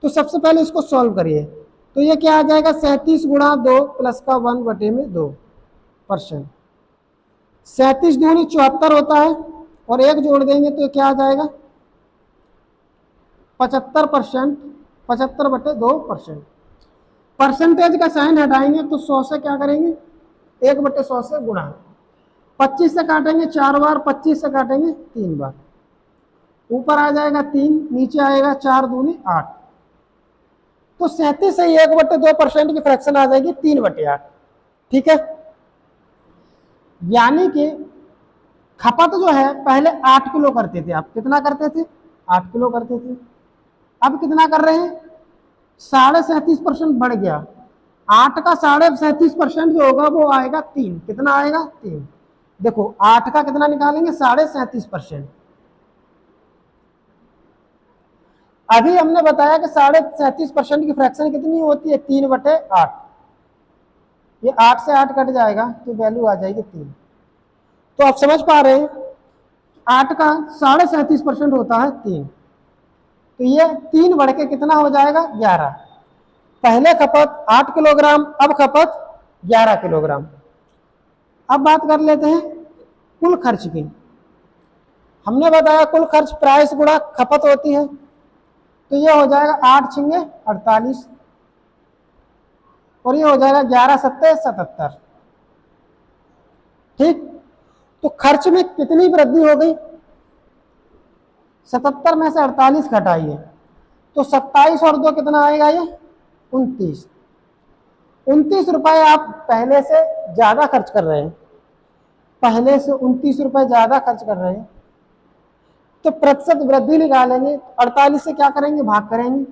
Speaker 1: तो सबसे पहले इसको सॉल्व करिए तो ये क्या आ जाएगा, 37 गुणा 2 प्लस का 1/2%। 37 दूनी 74 होता है और 1 जोड़ देंगे तो क्या आ जाएगा, 75%। 75/2%। परसेंटेज का साइन हटाएंगे तो 100 से क्या करेंगे, 1/100 से गुणा। 25 से काटेंगे 4 बार, 25 से काटेंगे 3 बार, ऊपर आ जाएगा 3, नीचे आएगा 4 दूनी 8। तो 37.1/2% की फ्रैक्शन आ जाएगी 3/8। ठीक है, यानी कि खपत जो है पहले 8 किलो करते थे, आप कितना करते थे, 8 किलो करते थे, अब कितना कर रहे हैं, 37.5% बढ़ गया। 8 का 37.5% जो होगा वो आएगा 3। कितना आएगा, 3। देखो 8 का कितना निकालेंगे, 37.5%। अभी हमने बताया कि 37.5% की फ्रैक्शन कितनी होती है, 3/8। ये 8 से 8 कट जाएगा तो वैल्यू आ जाएगी 3। तो आप समझ पा रहे हैं 8 का 37.5% होता है 3। तो ये 3 बढ़ के कितना हो जाएगा, 11। पहले खपत 8 किलोग्राम, अब खपत 11 किलोग्राम। अब बात कर लेते हैं कुल खर्च की। हमने बताया कुल खर्च प्राइस गुणा खपत होती है, तो ये हो जाएगा 8 छिंगे 48 और ये हो जाएगा 11 सत्ते 77। ठीक, तो खर्च में कितनी वृद्धि हो गई, 77 में से 48 घटाइए तो 27 और 2 कितना आएगा, ये 29। 29 रुपए आप पहले से ज्यादा खर्च कर रहे हैं, पहले से 29 रुपए ज्यादा खर्च कर रहे हैं, तो प्रतिशत वृद्धि निकालेंगे। 48 से क्या करेंगे, भाग करेंगे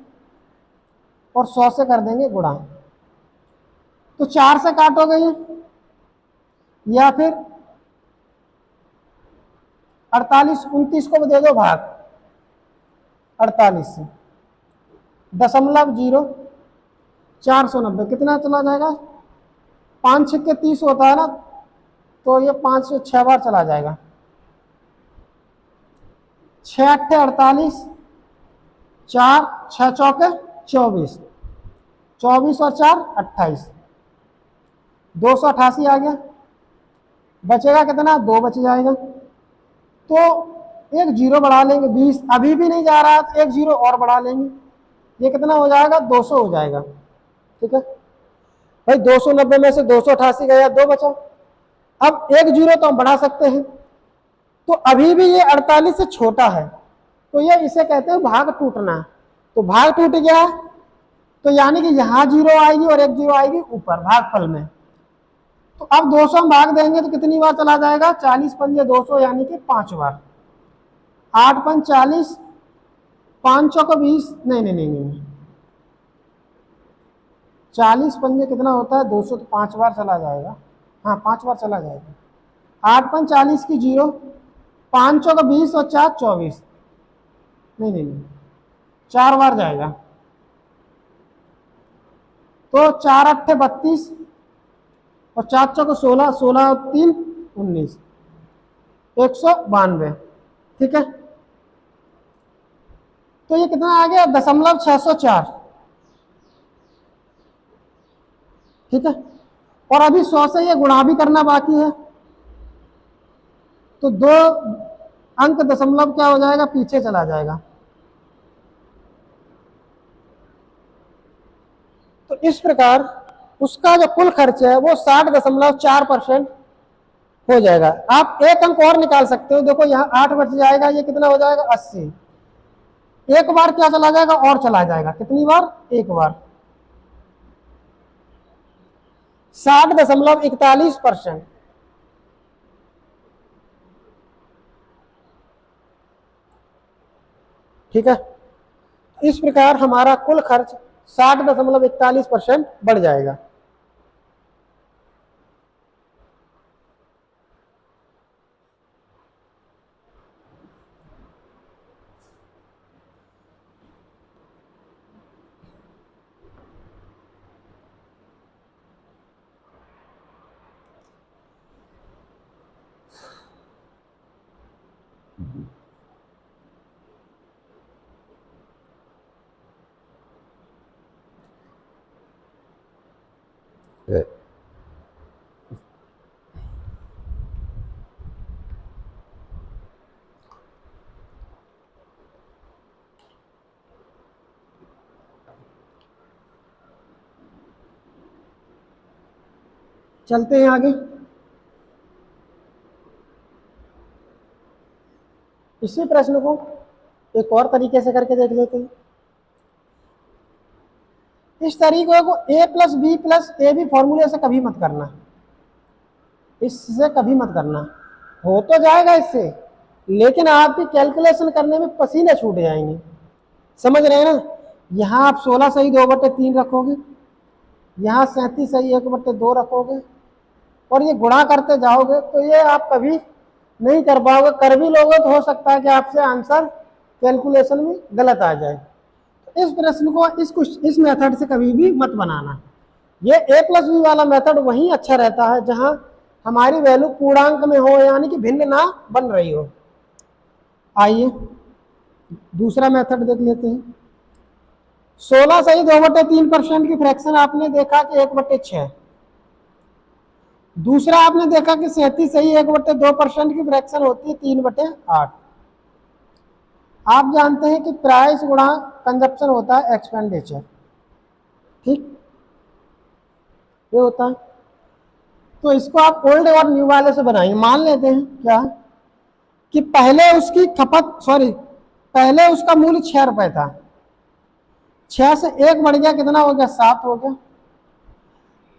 Speaker 1: और 100 से कर देंगे गुणा। तो 4 से काटोगे या फिर 48, 29 को दे दो भाग, 48 से 0.0490 कितना चला जाएगा, 5 छक्के 30 होता है ना, तो ये 5 से 6 बार चला जाएगा। 6 अट्ठे 48, 4 6 चौके 24, 24 और 4 28, 288 आ गया। बचेगा कितना, 2 बच जाएगा। तो एक जीरो बढ़ा लेंगे, 20 अभी भी नहीं जा रहा है तो एक जीरो और बढ़ा लेंगे, ये कितना हो जाएगा, 200 हो जाएगा। ठीक है भाई, 290 में से 288 गया, 2 बचा। अब एक जीरो तो हम बढ़ा सकते हैं, तो अभी भी ये 48 से छोटा है, तो ये इसे कहते हैं भाग टूटना। तो भाग टूट गया, तो यानी कि यहां जीरो आएगी और एक जीरो आएगी ऊपर भागफल में। तो अब 200 हम भाग देंगे तो कितनी बार चला जाएगा, 40 पंजे 200 यानी कि 5 बार। 8 पंज 40, 5 चौको 20, नहीं 40 पंजे कितना होता है, 200, तो 5 बार चला जाएगा। हाँ 5 बार चला जाएगा। 8 पंज 40 की 0, 5 चौको 20 और 4 24, नहीं 4 बार जाएगा। तो 4 अट्ठे 32 और 4 चौको 16, 16 और 3 19, 192। ठीक है, तो ये कितना आ गया, 0.604। ठीक है, और अभी 100 से ये गुणा भी करना बाकी है, तो 2 अंक दशमलव क्या हो जाएगा, पीछे चला जाएगा। तो इस प्रकार उसका जो कुल खर्च है वो 60.4% हो जाएगा। आप एक अंक और निकाल सकते हो, देखो यहाँ 8 बच जाएगा, ये कितना हो जाएगा, 80। एक बार क्या चला जाएगा, और चला जाएगा, कितनी बार, एक बार। 60.41%। ठीक है, इस प्रकार हमारा कुल खर्च 60.41% बढ़ जाएगा। चलते हैं आगे। इसी प्रश्न को एक और तरीके से करके देख लेते हैं। इस तरीके को a plus B plus A B फॉर्मूले से कभी मत करना, इससे कभी मत करना। हो तो जाएगा इससे, लेकिन आपकी कैलकुलेशन करने में पसीने छूट जाएंगे। समझ रहे हैं ना, यहाँ आप 16 सही 2/3 रखोगे, यहाँ 37 सही 1/2 रखोगे, और ये गुणा करते जाओगे, तो ये आप कभी नहीं कर पाओगे। कर भी लोगे तो हो सकता है कि आपसे आंसर कैलकुलेशन में गलत आ जाए। तो इस प्रश्न को इस मेथड से कभी भी मत बनाना। ये a प्लस बी वाला मेथड वही अच्छा रहता है जहां हमारी वैल्यू पूर्णांक में हो, यानी कि भिन्न ना बन रही हो। आइए दूसरा मेथड देख लेते हैं। 16 सही 2/3% की फ्रैक्शन आपने देखा कि 1/6। दूसरा आपने देखा कि 37 सही 1/2% की फ्रैक्शन होती है 3/8। आप जानते हैं कि प्राइस गुणा कंजप्शन होता है एक्सपेंडिचर। ठीक, ये होता है। तो इसको आप ओल्ड और न्यू वाले से बनाइए। मान लेते हैं क्या कि पहले उसकी पहले उसका मूल्य 6 रुपए था, 6 से 1 बढ़ गया, कितना हो गया, 7 हो गया।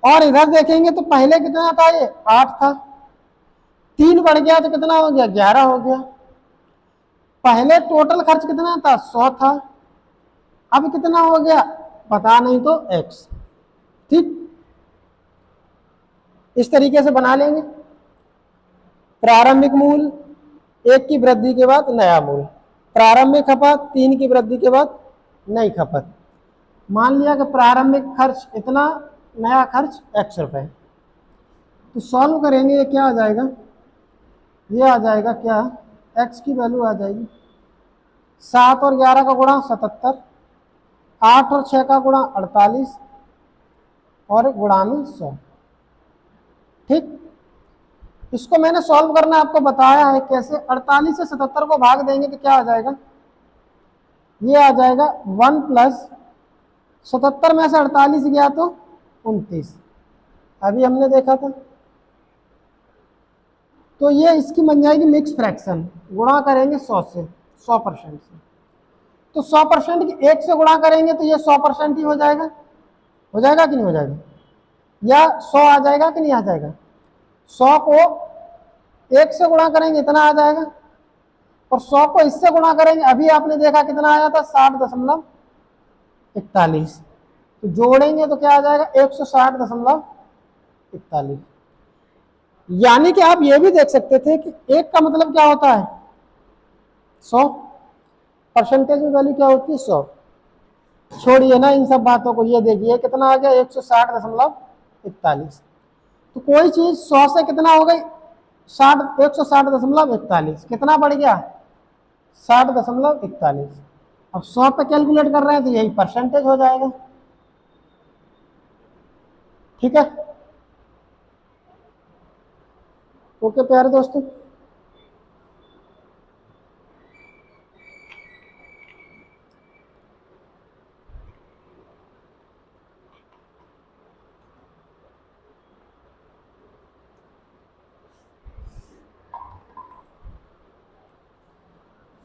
Speaker 1: और इधर देखेंगे तो पहले कितना था, ये 8 था, 3 बढ़ गया तो कितना हो गया, 11 हो गया। पहले टोटल खर्च कितना था, 100 था, अब कितना हो गया पता नहीं, तो x। ठीक, इस तरीके से बना लेंगे। प्रारंभिक मूल्य, 1 की वृद्धि के बाद नया मूल्य। प्रारंभिक खपत 3 की वृद्धि के बाद नई खपत। मान लिया कि प्रारंभिक खर्च इतना, नया खर्च x रुपए। तो सॉल्व करेंगे, ये क्या आ जाएगा, ये आ जाएगा क्या, x की वैल्यू आ जाएगी 7 और 11 का गुणा 77, 8 और 6 का गुणा 48 और गुणा में 100। ठीक, इसको मैंने सॉल्व करना आपको बताया है कैसे। 48 से 77 को भाग देंगे तो क्या आ जाएगा, ये आ जाएगा 1 प्लस 77 में से 48 गया तो 29, अभी हमने देखा था। तो ये इसकी बन जाएगी मिक्स फ्रैक्शन, गुणा करेंगे 100 से, 100% से। तो 100% की 1 से गुणा करेंगे तो ये 100% ही हो जाएगा कि नहीं हो जाएगा, या 100 आ जाएगा कि नहीं आ जाएगा। 100 को 1 से गुणा करेंगे इतना आ जाएगा, और 100 को इससे गुणा करेंगे, अभी आपने देखा कितना आया था 60.41। तो जोड़ेंगे तो क्या आ जाएगा 160.41। यानी कि आप ये भी देख सकते थे कि 1 का मतलब क्या होता है 100, परसेंटेज में वैल्यू क्या होती है 100। छोड़िए ना इन सब बातों को, ये देखिए कितना आ गया 160.41। तो कोई चीज 100 से कितना हो गई 160.41, कितना बढ़ गया 60.41। अब 100 पे कैलकुलेट कर रहे हैं तो यही परसेंटेज हो जाएगा। ठीक है, ओके प्यारे दोस्तों।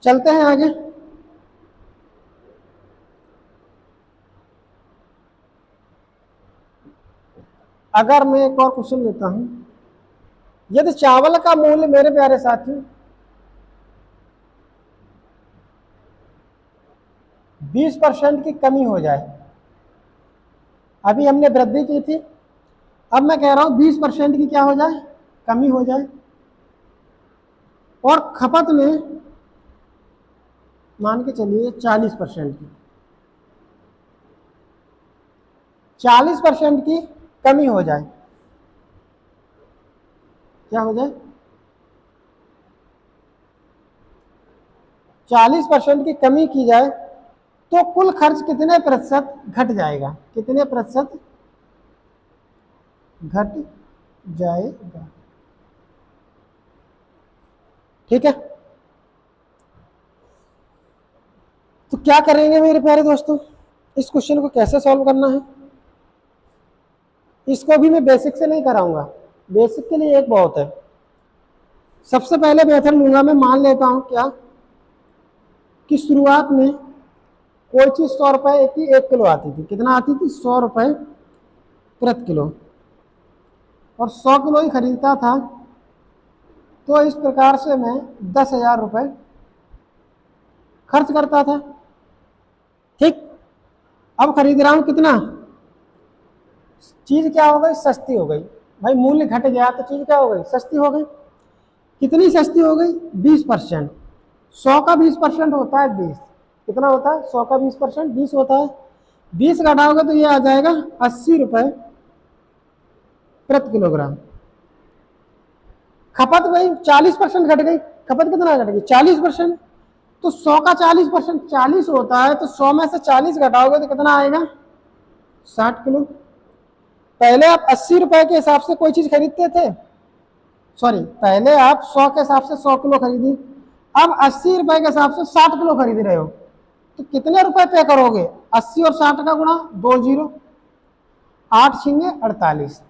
Speaker 1: चलते हैं आगे। अगर मैं एक और क्वेश्चन लेता हूं, यदि चावल का मूल्य मेरे प्यारे साथियों 20% की कमी हो जाए, अभी हमने वृद्धि की थी, अब मैं कह रहा हूं 20% की क्या हो जाए, कमी हो जाए, और खपत में मान के चलिए 40% की, 40% की कमी हो जाए, क्या हो जाए 40% की कमी की जाए, तो कुल खर्च कितने प्रतिशत घट जाएगा, कितने प्रतिशत घट जाएगा। ठीक है, तो क्या करेंगे मेरे प्यारे दोस्तों, इस क्वेश्चन को कैसे सॉल्व करना है। इसको भी मैं बेसिक से नहीं कराऊंगा, बेसिक के लिए एक बहुत है। सबसे पहले मेथड लूंगा मैं, मान लेता हूं क्या कि शुरुआत में कोई चीज 100 रुपए की 1 किलो आती थी, कितना आती थी 100 रुपए प्रति किलो, और 100 किलो ही खरीदता था, तो इस प्रकार से मैं 10,000 रुपए खर्च करता था। ठीक, अब खरीद रहा हूं कितना, चीज क्या हो गई सस्ती हो गई, भाई मूल्य घट गया तो चीज क्या हो गई सस्ती हो गई। कितनी सस्ती हो गई 20%, 100 का 20% होता है 20, कितना होता है 100 का 20% 20 होता है, 20 घटाओगे तो ये आ जाएगा 80 रुपए प्रति किलोग्राम। खपत भाई 40% घट गई, खपत कितना घट गई 40%, तो 100 का 40% 40 होता है, तो 100 में से 40 घटाओगे तो कितना आएगा 60 किलो। पहले आप 80 रुपए के हिसाब से कोई चीज खरीदते थे, सॉरी पहले आप 100 के हिसाब से 100 किलो खरीदी, अब 80 रुपए के हिसाब से 60 किलो खरीद रहे हो, तो कितने रुपए पे करोगे 80 और 60 का गुणा 2 जीरो, 8 छिंगे 48।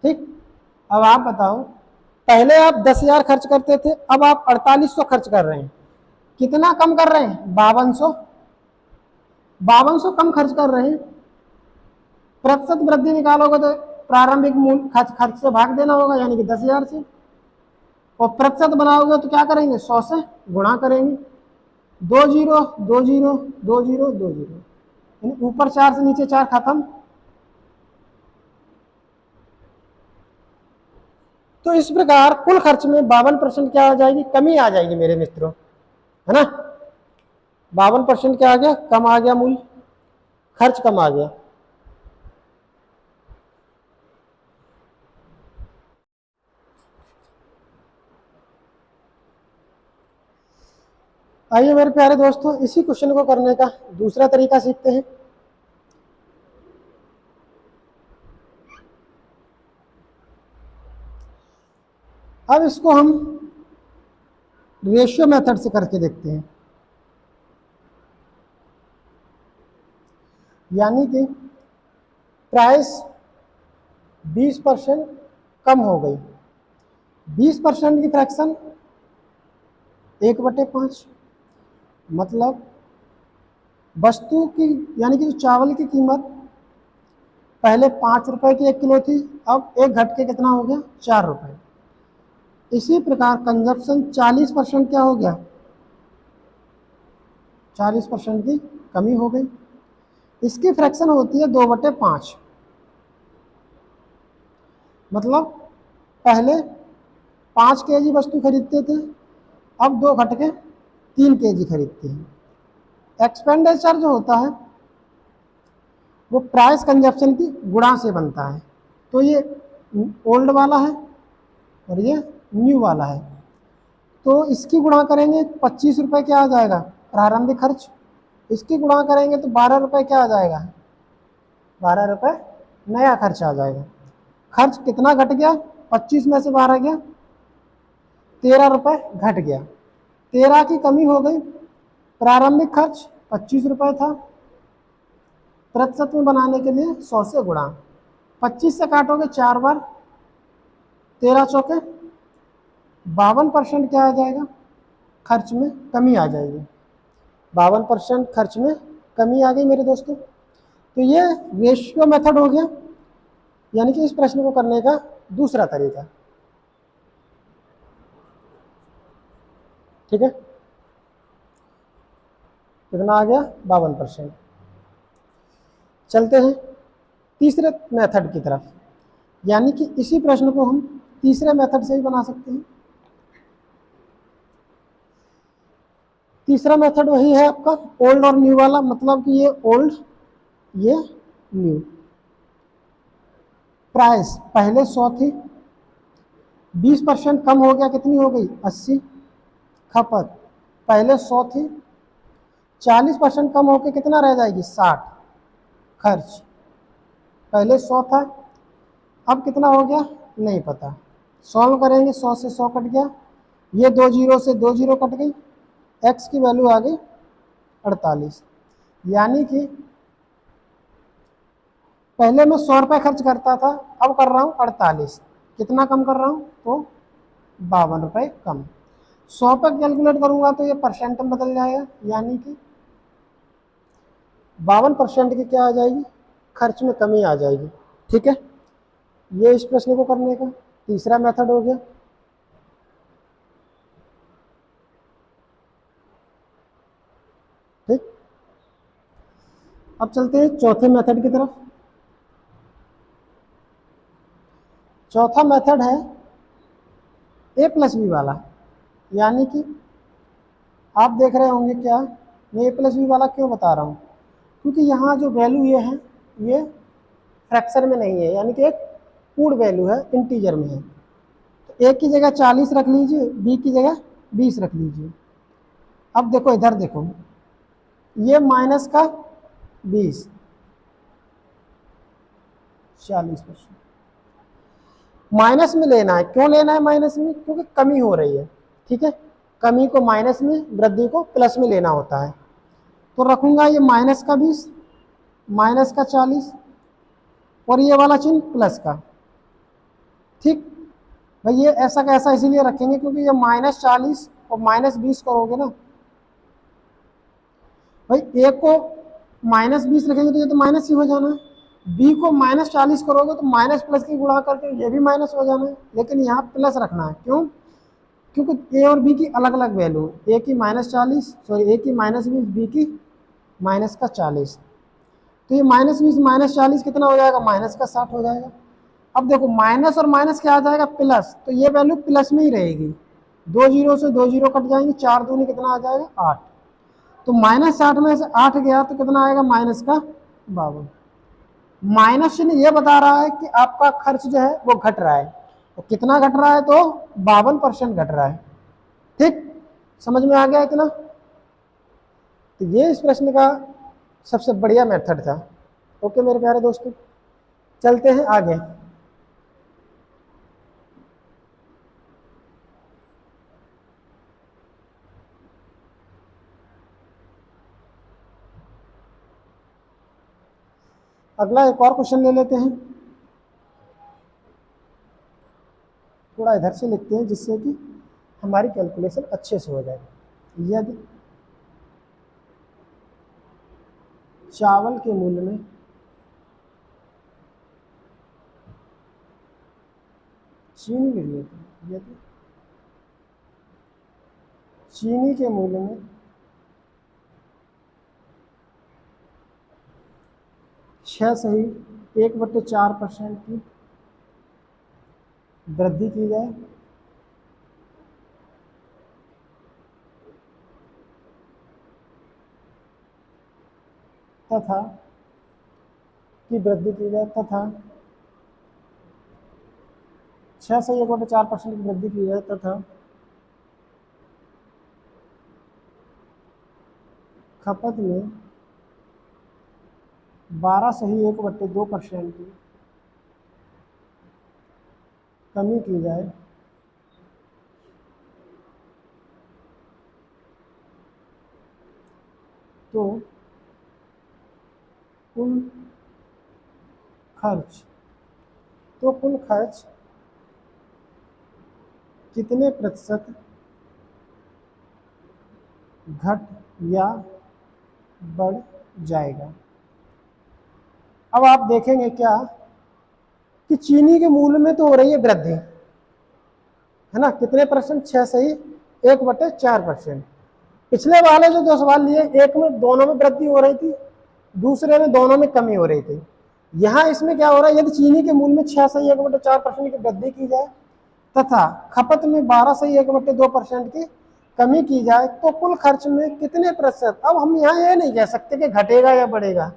Speaker 1: ठीक, अब आप बताओ, पहले आप 10,000 खर्च करते थे, अब आप 4800 खर्च कर रहे हैं, कितना कम कर रहे हैं 5200, 5200 कम खर्च कर रहे हैं। प्रतिशत वृद्धि निकालोगे तो प्रारंभिक मूल्य खर्च से भाग देना होगा, यानी कि 10,000 से, और प्रतिशत बनाओगे तो क्या करेंगे 100 से गुणा करेंगे, 2 जीरो 2 जीरो 2 जीरो 2 जीरो, यानी ऊपर 4 से नीचे 4 खत्म। तो इस प्रकार कुल खर्च में 52% क्या आ जाएगी, कमी आ जाएगी मेरे मित्रों, है ना। 52% क्या आ गया, कम आ गया, मूल्य खर्च कम आ गया। आइए मेरे प्यारे दोस्तों, इसी क्वेश्चन को करने का दूसरा तरीका सीखते हैं। अब इसको हम रेशियो मेथड से करके देखते हैं। यानी कि प्राइस 20% कम हो गई, 20% की फ्रैक्शन 1/5, मतलब वस्तु की यानी कि जो चावल की कीमत पहले 5 रुपए की 1 किलो थी, अब एक घट के कितना हो गया, 4 रुपए। इसी प्रकार कंजप्शन 40% क्या हो गया, 40% की कमी हो गई। इसकी फ्रैक्शन होती है 2/5, मतलब पहले 5 केजी वस्तु खरीदते थे, अब 2 घट के 3 केजी खरीदते हैं। एक्सपेंडिचर जो होता है वो प्राइस कंजप्शन की गुणा से बनता है। तो ये ओल्ड वाला है और ये न्यू वाला है, तो इसकी गुणा करेंगे 25 रुपये क्या आ जाएगा, प्रारंभिक खर्च। इसकी गुणा करेंगे तो 12 रुपये क्या आ जाएगा, 12 रुपये नया खर्च आ जाएगा। खर्च कितना घट गया, 25 में से 12 गया, 13 रुपये घट गया। 13 की कमी हो गई। प्रारंभिक खर्च 25 रुपये था, प्रतिशत में बनाने के लिए 100 से गुणा, 25 से काटोगे 4 बार, 13 चौके 52% क्या आ जाएगा, खर्च में कमी आ जाएगी। 52% खर्च में कमी आ गई मेरे दोस्तों। तो ये रेशियो मेथड हो गया, यानी कि इस प्रश्न को करने का दूसरा तरीका। ठीक है, कितना आ गया, 52%। चलते हैं तीसरे मेथड की तरफ, यानी कि इसी प्रश्न को हम तीसरे मेथड से ही बना सकते हैं। तीसरा मेथड वही है आपका ओल्ड और न्यू वाला, मतलब कि ये ओल्ड ये न्यू। प्राइस पहले 100 थी, 20% कम हो गया, कितनी हो गई, 80। खपत पहले 100 थी, 40% कम होकर कितना रह जाएगी, 60। खर्च पहले 100 था, अब कितना हो गया नहीं पता, सॉल्व करेंगे, 100 से 100 कट गया, ये 2 जीरो से 2 जीरो कट गई, एक्स की वैल्यू आ गई 48। यानी कि पहले मैं 100 रुपये खर्च करता था, अब कर रहा हूँ 48। कितना कम कर रहा हूँ, तो 52 रुपये कम। 100 पे कैलकुलेट करूंगा तो ये परसेंट में बदल जाएगा, यानी कि 52% की क्या आ जाएगी, खर्च में कमी आ जाएगी। ठीक है, ये इस प्रश्न को करने का तीसरा मेथड हो गया। ठीक, अब चलते हैं चौथे मेथड की तरफ। चौथा मेथड है A+B वाला, यानी कि आप देख रहे होंगे क्या, मैं A+B वाला क्यों बता रहा हूँ, क्योंकि यहाँ जो वैल्यू ये है ये फ्रैक्शन में नहीं है, यानी कि एक पूर्ण वैल्यू है, इंटीजर में है। तो A की जगह 40 रख लीजिए, B की जगह 20 रख लीजिए। अब देखो इधर देखो, ये माइनस का 20, 40%। माइनस में लेना है, क्यों लेना है माइनस में, क्योंकि कमी हो रही है। ठीक है, कमी को माइनस में, वृद्धि को प्लस में लेना होता है। तो रखूंगा ये माइनस का 20, माइनस का 40 और ये वाला चिन्ह प्लस का। ठीक भाई, ये ऐसा का ऐसा इसीलिए रखेंगे क्योंकि ये -40 और -20 करोगे ना भाई, ए को -20 रखेंगे तो ये तो माइनस ही हो जाना है, बी को -40 करोगे तो माइनस प्लस की गुणा करके ये भी माइनस हो जाना है, लेकिन यहाँ प्लस रखना है। क्यों, क्योंकि ए और बी की अलग अलग वैल्यू, ए की -40 सॉरी ए की -20, बी की -40। तो ये -20 -40 कितना हो जाएगा, -60 हो जाएगा। अब देखो माइनस और माइनस क्या आ जाएगा, प्लस, तो ये वैल्यू प्लस में ही रहेगी। 2 जीरो से 2 जीरो कट जाएंगे, 4 दूनी कितना आ जाएगा 8। तो -8 में से 8 गया तो कितना आएगा, माइनस का 52। माइनस चिन्ह ये बता रहा है कि आपका खर्च जो है वो घट रहा है। तो कितना घट रहा है, तो 52% घट रहा है। ठीक, समझ में आ गया इतना। तो ये इस प्रश्न का सबसे बढ़िया मेथड था। ओके मेरे प्यारे दोस्तों, चलते हैं आगे। अगला एक और क्वेश्चन ले लेते हैं, थोड़ा इधर से लिखते हैं जिससे कि हमारी कैलकुलेशन अच्छे से हो जाए। यदि चावल के मूल्य में चीनी लिख लेते हैं, यदि चीनी के मूल्य में 1/4% की वृद्धि की जाए तथा की वृद्धि की जाए तथा 1/4% की वृद्धि की जाए तथा खपत में 12.1/2% की कमी की जाए तो कुल खर्च कितने प्रतिशत घट या बढ़ जाएगा। अब आप देखेंगे क्या कि चीनी के मूल्य में तो हो रही है वृद्धि, है ना, कितने परसेंट, 6.1/4%। पिछले वाले जो 2 सवाल लिए, एक में दोनों में वृद्धि हो रही थी, दूसरे में दोनों में कमी हो रही थी। यहाँ इसमें क्या हो रहा है, यदि चीनी के मूल्य में 6.1/4% की वृद्धि की जाए तथा खपत में 12.1/2% की कमी की जाए तो कुल खर्च में कितने प्रतिशत। अब हम यहाँ ये नहीं कह सकते कि घटेगा या बढ़ेगा,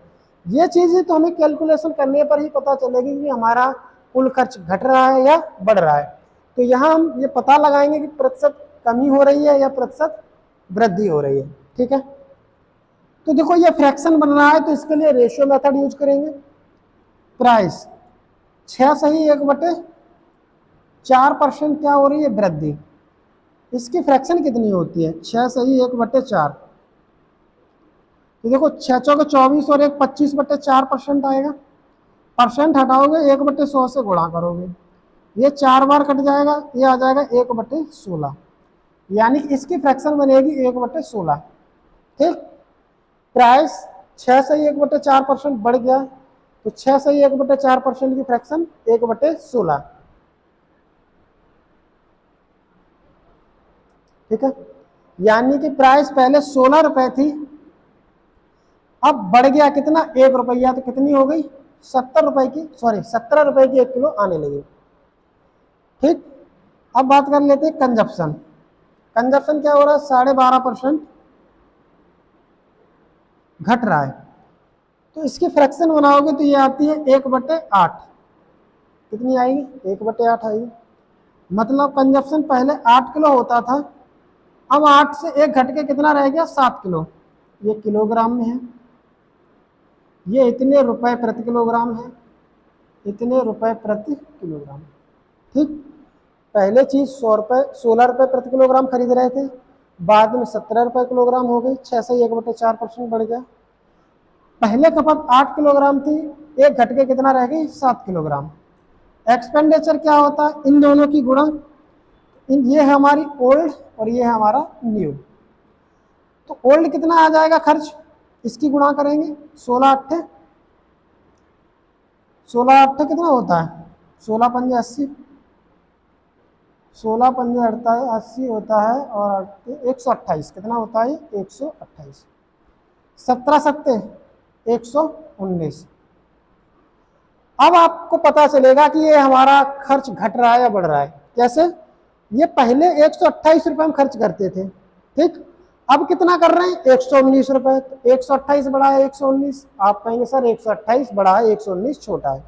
Speaker 1: ये चीजें तो हमें कैलकुलेशन करने पर ही पता चलेगी कि हमारा कुल खर्च घट रहा है या बढ़ रहा है। तो यहाँ हम ये पता लगाएंगे कि प्रतिशत कमी हो रही है या प्रतिशत वृद्धि हो रही है। ठीक है, तो देखो ये फ्रैक्शन बन रहा है तो इसके लिए रेशियो मेथड यूज करेंगे। प्राइस 6.1/4% क्या हो रही है, वृद्धि। इसकी फ्रैक्शन कितनी होती है, 6.1/4। तो देखो 6 चौके 24 और 1 25/4% आएगा। परसेंट हटाओगे 1/100 से गुणा करोगे, ये 4 बार कट जाएगा, ये आ जाएगा 1/16, यानी इसकी फ्रैक्शन बनेगी 1/16। ठीक, प्राइस 6.1/4% बढ़ गया तो 6.1/4% की फ्रैक्शन 1/16। ठीक है, यानी कि प्राइस पहले 16 रुपए थी, अब बढ़ गया कितना, 1 रुपया, तो कितनी हो गई 17 रुपए की, सॉरी 17 रुपए की 1 किलो आने लगी। ठीक, अब बात कर लेते हैं कंजप्शन। कंजप्शन क्या हो रहा है, 12.5% घट रहा है। तो इसकी फ्रैक्शन बनाओगे तो ये आती है 1/8। कितनी आएगी, 1/8 आएगी। मतलब कंजप्शन पहले 8 किलो होता था, अब 8 से 1 घट के कितना रह गया, 7 किलो। ये किलोग्राम में है, ये इतने रुपए प्रति किलोग्राम है, इतने रुपए प्रति किलोग्राम। ठीक, पहले चीज 16 रुपए प्रति किलोग्राम खरीद रहे थे, बाद में 17 रुपए किलोग्राम हो गई, 6.1/4% बढ़ गया। पहले खपत 8 किलोग्राम थी, 1 घट के कितना रह गई, 7 किलोग्राम। एक्सपेंडिचर क्या होता है, इन दोनों की गुणा, ये है हमारी ओल्ड और ये है हमारा न्यू। तो ओल्ड कितना आ जाएगा खर्च, इसकी गुणा करेंगे, 16 8 कितना होता है, 16 पंजे 80, 16 पंजे 80 होता है, और 128 कितना होता है, 128, 17 सत्ते 119। अब आपको पता चलेगा कि ये हमारा खर्च घट रहा है या बढ़ रहा है। कैसे? ये पहले 128 रुपये हम खर्च करते थे, ठीक, अब कितना कर रहे हैं? 119 रुपये। तो 128 बढ़ा है 119। आप कहेंगे सर 128 बढ़ा है 119 छोटा है,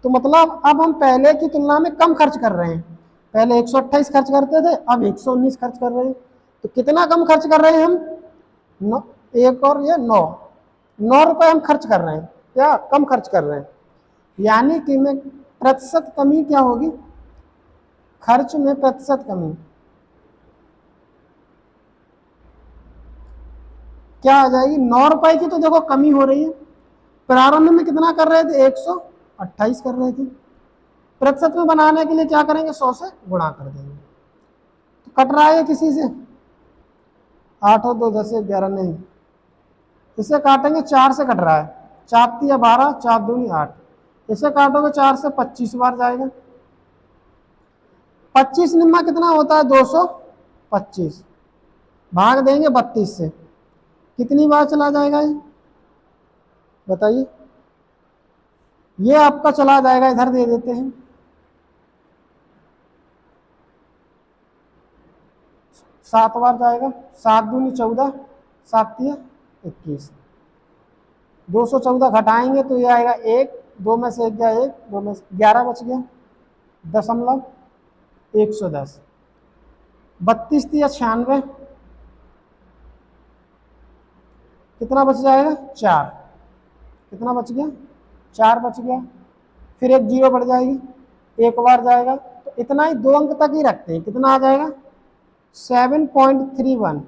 Speaker 1: तो मतलब अब हम पहले की तुलना में कम खर्च कर रहे हैं। पहले 128 खर्च करते थे, अब 119 खर्च कर रहे हैं। तो कितना कम खर्च कर रहे हैं हम? 9, एक और ये 9 रुपए हम खर्च कर रहे हैं, क्या कम खर्च कर रहे हैं। यानी कि में प्रतिशत कमी क्या होगी? खर्च में प्रतिशत कमी क्या आ जाएगी? 9 रुपए की तो देखो कमी हो रही है। प्रारंभ में कितना कर रहे थे? 128 कर रहे थे। प्रतिशत में बनाने के लिए क्या करेंगे? 100 से गुणा कर देंगे। तो कट रहा है किसी से? 8 और 2 10 11 नहीं, इसे काटेंगे 4 से कट रहा है। 4 या 12, 4 दूनी 8। इसे काटोगे 4 से 25 बार जाएगा। 25 निम्मा कितना होता है? 225। भाग देंगे 32 से, कितनी बार चला जाएगा ये बताइए? ये आपका चला जाएगा, इधर दे देते हैं, 7 बार जाएगा। 7 दूनी 14, 7 21। 214 घटाएंगे तो ये आएगा 1, 2 में से 1 गया 1, 2 में से 11 बच गया, 110। 32 या 96, कितना बच जाएगा? 4। कितना बच गया? 4 बच गया। फिर एक जीरो बढ़ जाएगी, एक बार जाएगा। तो इतना ही 2 अंक तक ही रखते हैं। कितना आ जाएगा? 7.31।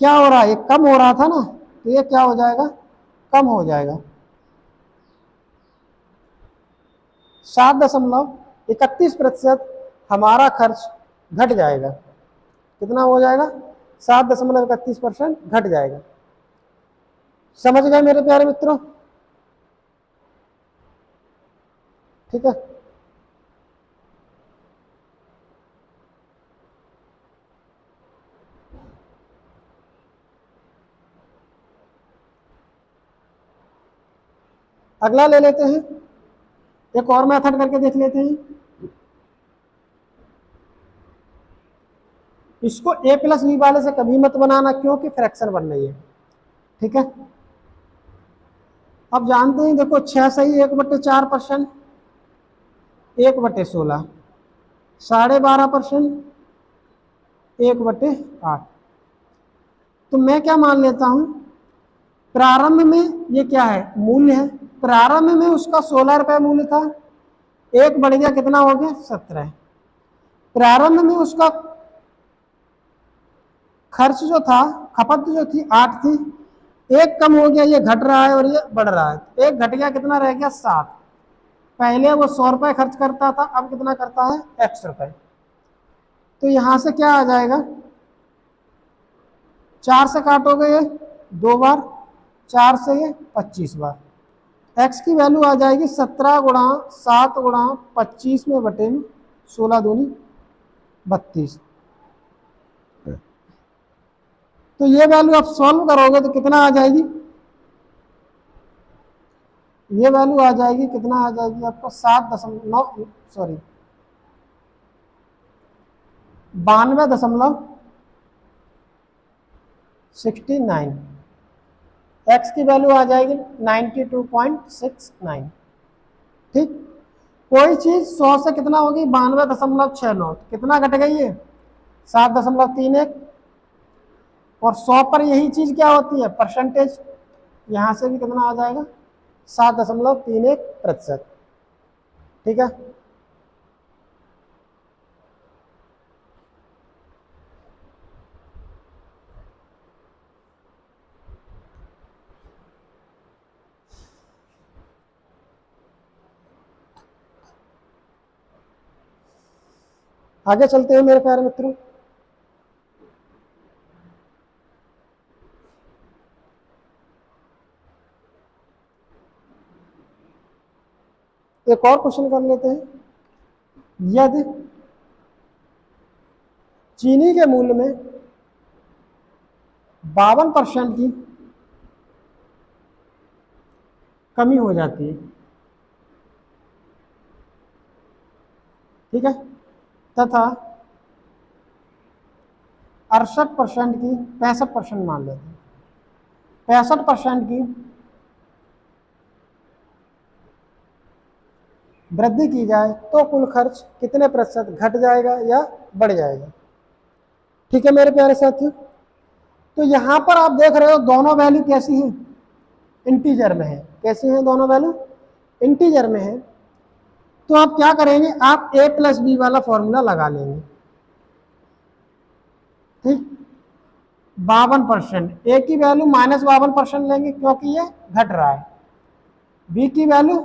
Speaker 1: क्या हो रहा है? ये कम हो रहा था ना, तो ये क्या हो जाएगा? कम हो जाएगा। 7.31% हमारा खर्च घट जाएगा। कितना हो जाएगा? 7.31% घट जाएगा। समझ गए मेरे प्यारे मित्रों? ठीक है। अगला ले लेते हैं, एक और मेथड करके देख लेते हैं। इसको a प्लस बी वाले से कभी मत बनाना, क्योंकि फ्रैक्शन बन रही है। ठीक है, अब जानते हैं, देखो 6 सही 1/4%, 1/16, 12.5%, 1/8। तो मैं क्या मान लेता हूं, प्रारंभ में ये क्या है? मूल्य है। प्रारंभ में उसका 16 रुपए मूल्य था, 1 बढ़ गया, कितना हो गया? 17। प्रारंभ में उसका खर्च जो था, खपत जो थी 8 थी, 1 कम हो गया, ये घट रहा है और ये बढ़ रहा है। 1 घट गया, कितना रह गया? 7। पहले वो 100 रुपए खर्च करता था, अब कितना करता है? x रुपए। तो यहां से क्या आ जाएगा? 4 से काटोगे ये 2 बार, 4 से ये 25 बार। x की वैल्यू आ जाएगी 17 गुणा 7 गुणा 25 में बटे में 16 दूनी 32। तो ये वैल्यू आप सॉल्व करोगे तो कितना आ जाएगी? ये वैल्यू आ जाएगी, कितना आ जाएगी आपको? 7.9 सॉरी 92.69। x की वैल्यू आ जाएगी 92.69। ठीक, कोई चीज 100 से कितना होगी? 92.69। कितना घट गई है? 7.31। और 100 पर यही चीज क्या होती है? परसेंटेज। यहां से भी कितना आ जाएगा? 7.31%। ठीक है, आगे चलते हैं मेरे प्यारे मित्रों। एक और क्वेश्चन कर लेते हैं। यदि चीनी के मूल्य में 52% की कमी हो जाती है, ठीक है, तथा 68% की 65% मान लेते हैं, 65% की वृद्धि की जाए तो कुल खर्च कितने प्रतिशत घट जाएगा या बढ़ जाएगा। ठीक है मेरे प्यारे साथियों, तो यहां पर आप देख रहे हो दोनों वैल्यू कैसी हैं, इंटीजर में है। कैसी हैं दोनों वैल्यू, इंटीजर में है। तो आप क्या करेंगे, आप a प्लस बी वाला फॉर्मूला लगा लेंगे। ठीक, 52%, ए की वैल्यू -52% लेंगे क्योंकि ये घट रहा है, बी की वैल्यू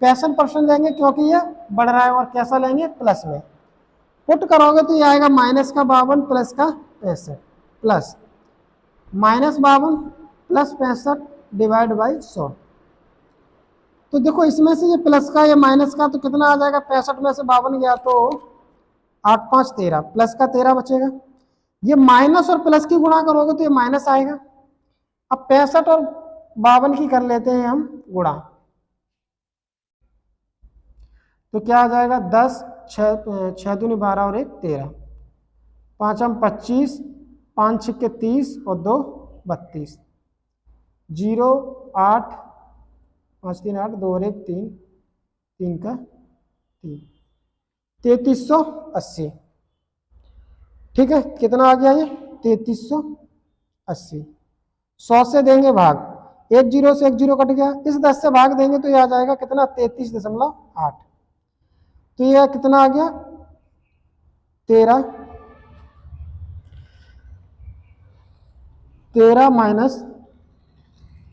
Speaker 1: 65% लेंगे क्योंकि ये बढ़ रहा है, और कैसा लेंगे, प्लस में। पुट करोगे तो ये आएगा -52 प्लस का 65 प्लस -52 प्लस 65 डिवाइड बाई 100। तो देखो इसमें से ये प्लस का या माइनस का तो कितना आ जाएगा, 65 में से 52 गया तो 8 5 13, प्लस का 13 बचेगा। ये माइनस और प्लस की गुणा करोगे तो ये माइनस आएगा। अब 65 और 52 की कर लेते हैं हम गुणा, तो क्या आ जाएगा, 10 6 दूनी 12 और 1 13, 5 हम 25, 5 6 के 30 और 2 32, 0 8 5 3 8, 2 और 1 3, 3 का 3, 3380। ठीक है, कितना आ गया ये, 3380। 100 से देंगे भाग, 1 0 से 1 0 कट गया, इस 10 से भाग देंगे तो ये आ जाएगा कितना, 33.8। तो ये कितना आ गया, 13 माइनस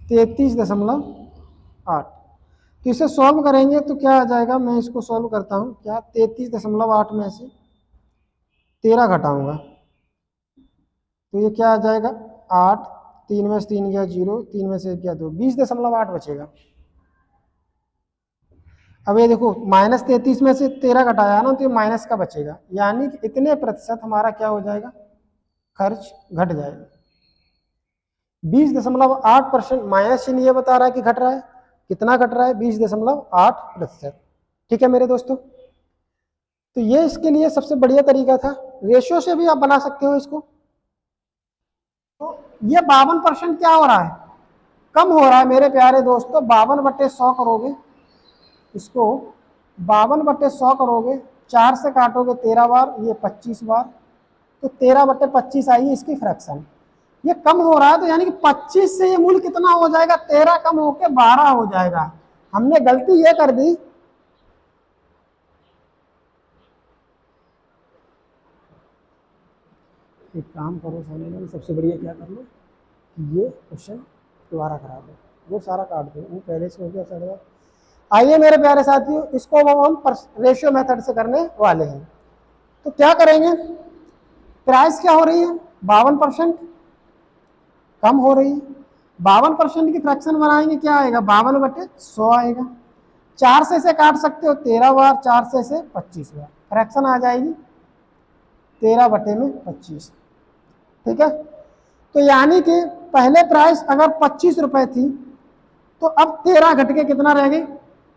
Speaker 1: 33.8। तो इसे सॉल्व करेंगे तो क्या आ जाएगा, मैं इसको सॉल्व करता हूँ। क्या, 33.8 में से 13 घटाऊंगा तो ये क्या आ जाएगा, 8, 3 में से 3 गया 0, 3 में से 1 गया 2, 20.8 बचेगा। अब ये देखो -33 में से 13 घटाया ना, तो ये माइनस का बचेगा, यानी कि इतने प्रतिशत हमारा क्या हो जाएगा, खर्च घट जाएगा। 20.8%, माइनस चिन्ह ये बता रहा है कि घट रहा है, कितना घट रहा है, 20.8%। ठीक है मेरे दोस्तों, तो ये इसके लिए सबसे बढ़िया तरीका था। रेशियो से भी आप बना सकते हो इसको। तो ये 52% क्या हो रहा है, कम हो रहा है मेरे प्यारे दोस्तों। 52/100 करोगे, इसको 52/100 करोगे, 4 से काटोगे 13 बार, ये 25 बार, तो 13/25 आई इसकी फ्रैक्शन। ये कम हो रहा है तो यानी कि 25 से ये मूल कितना हो जाएगा, 13 कम होके 12 हो जाएगा। हमने गलती ये कर दी, एक काम करो सोने में, सबसे बढ़िया क्या कर लो, ये क्वेश्चन दोबारा करा दो, वो सारा काट दो, वो पहले से हो गया सारा। आइए मेरे प्यारे साथियों, इसको हम रेशियो मेथड से करने वाले हैं। तो क्या करेंगे, प्राइस क्या हो रही है, 52% कम हो रही है, 52% की फ्रैक्शन बनाएंगे, क्या आएगा, 52/100 आएगा। 4 से इसे काट सकते हो 13 बार, 4 से इसे 25 बार, फ्रैक्शन आ जाएगी 13/25। ठीक है, तो यानी कि पहले प्राइस अगर 25 रुपए थी तो अब 13 घट के कितना रह गई,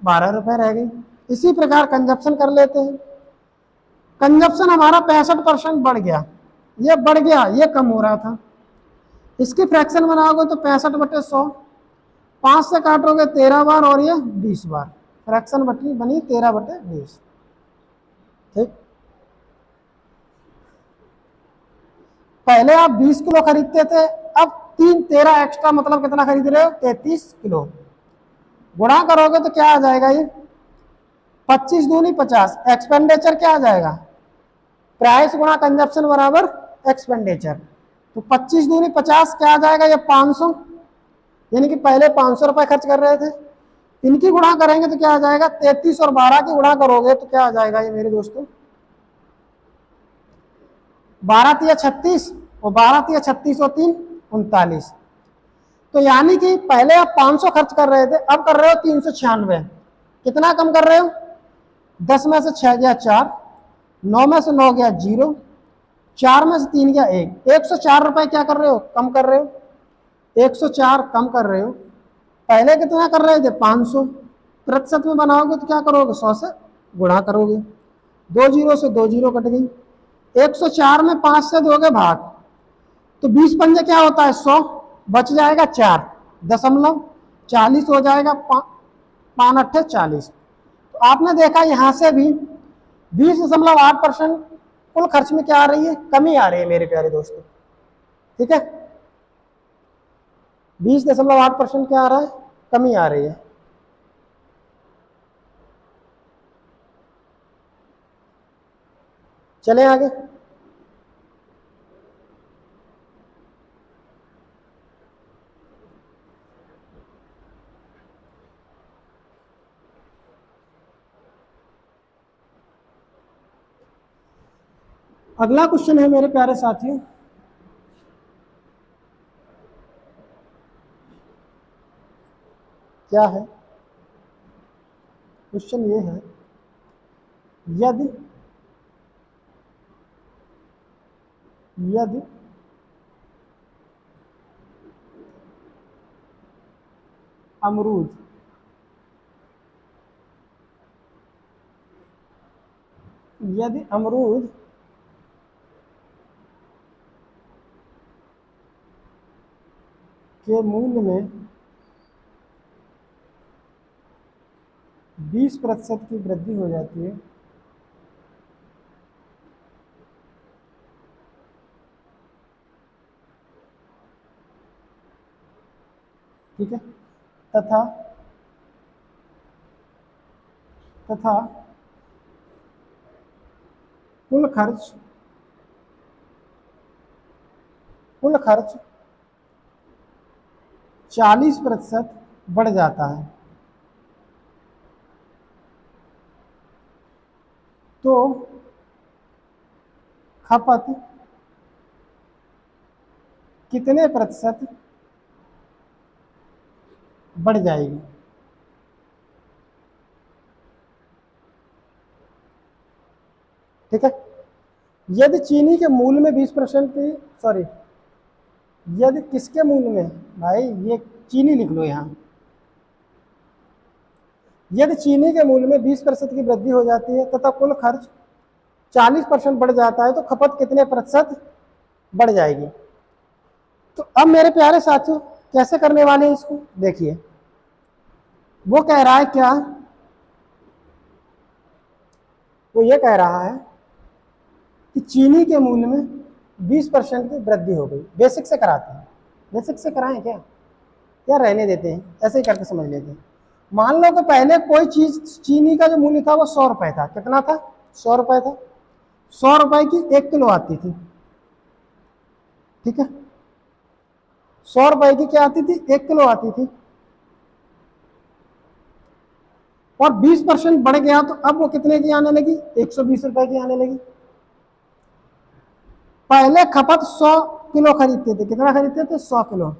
Speaker 1: 12 रुपए रह गई। इसी प्रकार कंजप्शन कर लेते हैं। कंजप्शन हमारा 65% बढ़ गया, ये बढ़ गया, ये कम हो रहा था। इसकी फ्रैक्शन बनाओगे तो 65/100, 5 से काटोगे 13 बार और ये 20 बार, फ्रैक्शन बनी 13/20। ठीक, पहले आप 20 किलो खरीदते थे, अब 3 13 एक्स्ट्रा, मतलब कितना खरीद रहे हो, 33 किलो। गुणा करोगे तो क्या आ जाएगा, ये 25 दूनी 50, एक्सपेंडिचर क्या आ जाएगा, प्राइस गुणा कंजप्शन बराबर एक्सपेंडिचर। तो 25 दूनी 50 क्या आ जाएगा, ये 500, यानी कि पहले 500 रुपए खर्च कर रहे थे, इनकी गुणा करेंगे तो क्या आ जाएगा, 33 और 12 की गुणा करोगे तो क्या आ जाएगा, ये मेरे दोस्तों 12 तिया 36 और 12 तिया 36 और 3 39। तो यानी कि पहले आप 500 खर्च कर रहे थे, अब कर रहे हो 396। कितना कम कर रहे हो, 10 में से 6 गया 4, 9 में से 9 गया 0, 4 में से 3 गया 1, 104 रुपए क्या कर रहे हो, कम कर रहे हो, 104 कम कर रहे हो। पहले कितना कर रहे थे, 500, प्रतिशत में बनाओगे तो क्या करोगे, 100 से गुणा करोगे। दो जीरो से दो जीरो कट गई। 104 में 5 से दोगे भाग, तो 20 पंजे क्या होता है 100, बच जाएगा 4 दशमलव, 40 हो जाएगा, 5 अट्ठे 40। तो आपने देखा यहां से भी 20.8% कुल खर्च में क्या आ रही है, कमी आ रही है मेरे प्यारे दोस्तों। ठीक है, 20.8% क्या आ रहा है, कमी आ रही है। चले आगे। अगला क्वेश्चन है मेरे प्यारे साथियों, क्या है क्वेश्चन, ये है यदि यदि अमरूद यदि अमरूद के मूल्य में 20% की वृद्धि हो जाती है, ठीक है, तथा तथा कुल खर्च 40% बढ़ जाता है, तो खपत कितने प्रतिशत बढ़ जाएगी। ठीक है, यदि चीनी के मूल्य में 20% की, सॉरी, यदि किसके मूल्य में, भाई ये चीनी लिख लो यहां, यदि चीनी के मूल्य में 20% की वृद्धि हो जाती है तथा कुल खर्च 40% बढ़ जाता है, तो खपत कितने प्रतिशत बढ़ जाएगी। तो अब मेरे प्यारे साथियों कैसे करने वाले हैं इसको, देखिए वो कह रहा है क्या, वो ये कह रहा है कि चीनी के मूल्य में 20% की वृद्धि हो गई। बेसिक से कराते हैं, बेसिक से कराएं क्या, या रहने देते हैं, ऐसे ही करके समझ लेते हैं। मान लो कि पहले कोई चीज, चीनी का जो मूल्य था वो 100 रुपए था, कितना था 100 रुपए था, 100 रुपए की 1 किलो आती थी। ठीक है, 100 रुपए की क्या आती थी, 1 किलो आती थी, और 20% बढ़ गया तो अब वो कितने की आने लगी, 120 रुपए की आने लगी। पहले खपत 100 किलो खरीदते थे, कितना खरीदते थे 100 किलो,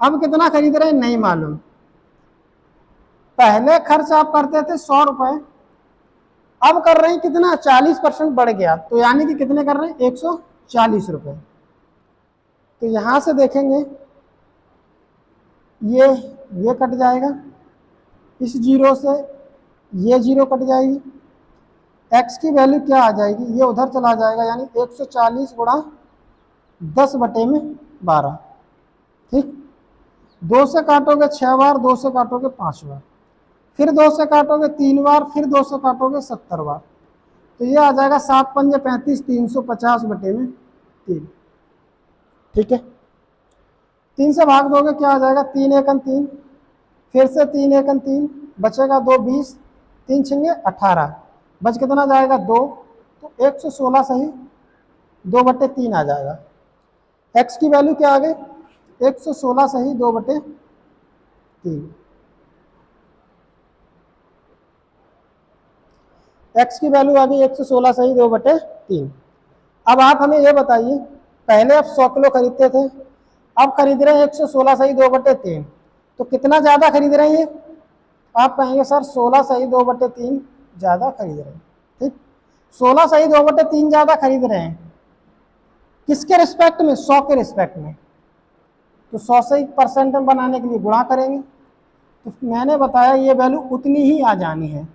Speaker 1: अब कितना खरीद रहे हैं नहीं मालूम। पहले खर्च आप करते थे 100 रुपए, अब कर रहे हैं कितना, 40% बढ़ गया, तो यानी कि कितने कर रहे हैं 140 रुपए। तो यहां से देखेंगे ये कट जाएगा, इस जीरो से ये जीरो कट जाएगी, x की वैल्यू क्या आ जाएगी, ये उधर चला जाएगा, यानी 140 गुणा 10/12। ठीक, 2 से काटोगे 6 बार, 2 से काटोगे 5 बार, फिर 2 से काटोगे 3 बार, फिर 2 से काटोगे 70 बार, तो ये आ जाएगा 7 पंजे 35, 350/3। ठीक है, 3 से भाग दोगे क्या आ जाएगा, 3 एकम 3, फिर से 3 एकम 3, बचेगा 2 20, 3 छिंगे 18, बच कितना जाएगा 2, तो 116 सही 2/3 आ जाएगा। x की वैल्यू क्या आ गई, 116 सही 2/3। x की वैल्यू आ गई 116 सही 2/3। अब आप हमें ये बताइए, पहले आप 100 किलो खरीदते थे, अब खरीद रहे हैं 116 सही 2/3, तो कितना ज्यादा खरीद रहे हैं, आप कहेंगे सर 16 सही 2/3 ज्यादा खरीद रहे हैं। ठीक, 16 सही 2/3 ज्यादा खरीद रहे हैं, किसके रिस्पेक्ट में, 100 के रिस्पेक्ट में, तो 100 से परसेंट में बनाने के लिए गुणा करेंगे, तो मैंने बताया ये वैल्यू उतनी ही आ जानी है।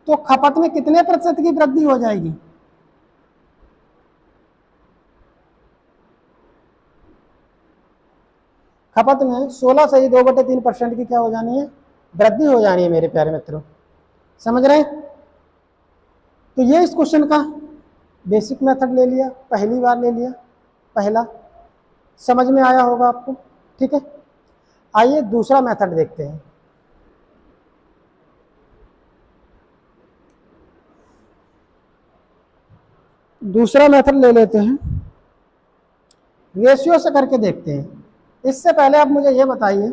Speaker 1: तो खपत में कितने प्रतिशत की वृद्धि हो जाएगी? खपत में 16 सही 2/3% की क्या हो जानी है? वृद्धि हो जानी है मेरे प्यारे मित्रों। समझ रहे हैं? तो ये इस क्वेश्चन का बेसिक मेथड ले लिया, पहली बार ले लिया, पहला समझ में आया होगा आपको। ठीक है, आइए दूसरा मेथड देखते हैं। दूसरा मेथड ले लेते हैं, रेशियो से करके देखते हैं। इससे पहले आप मुझे ये बताइए,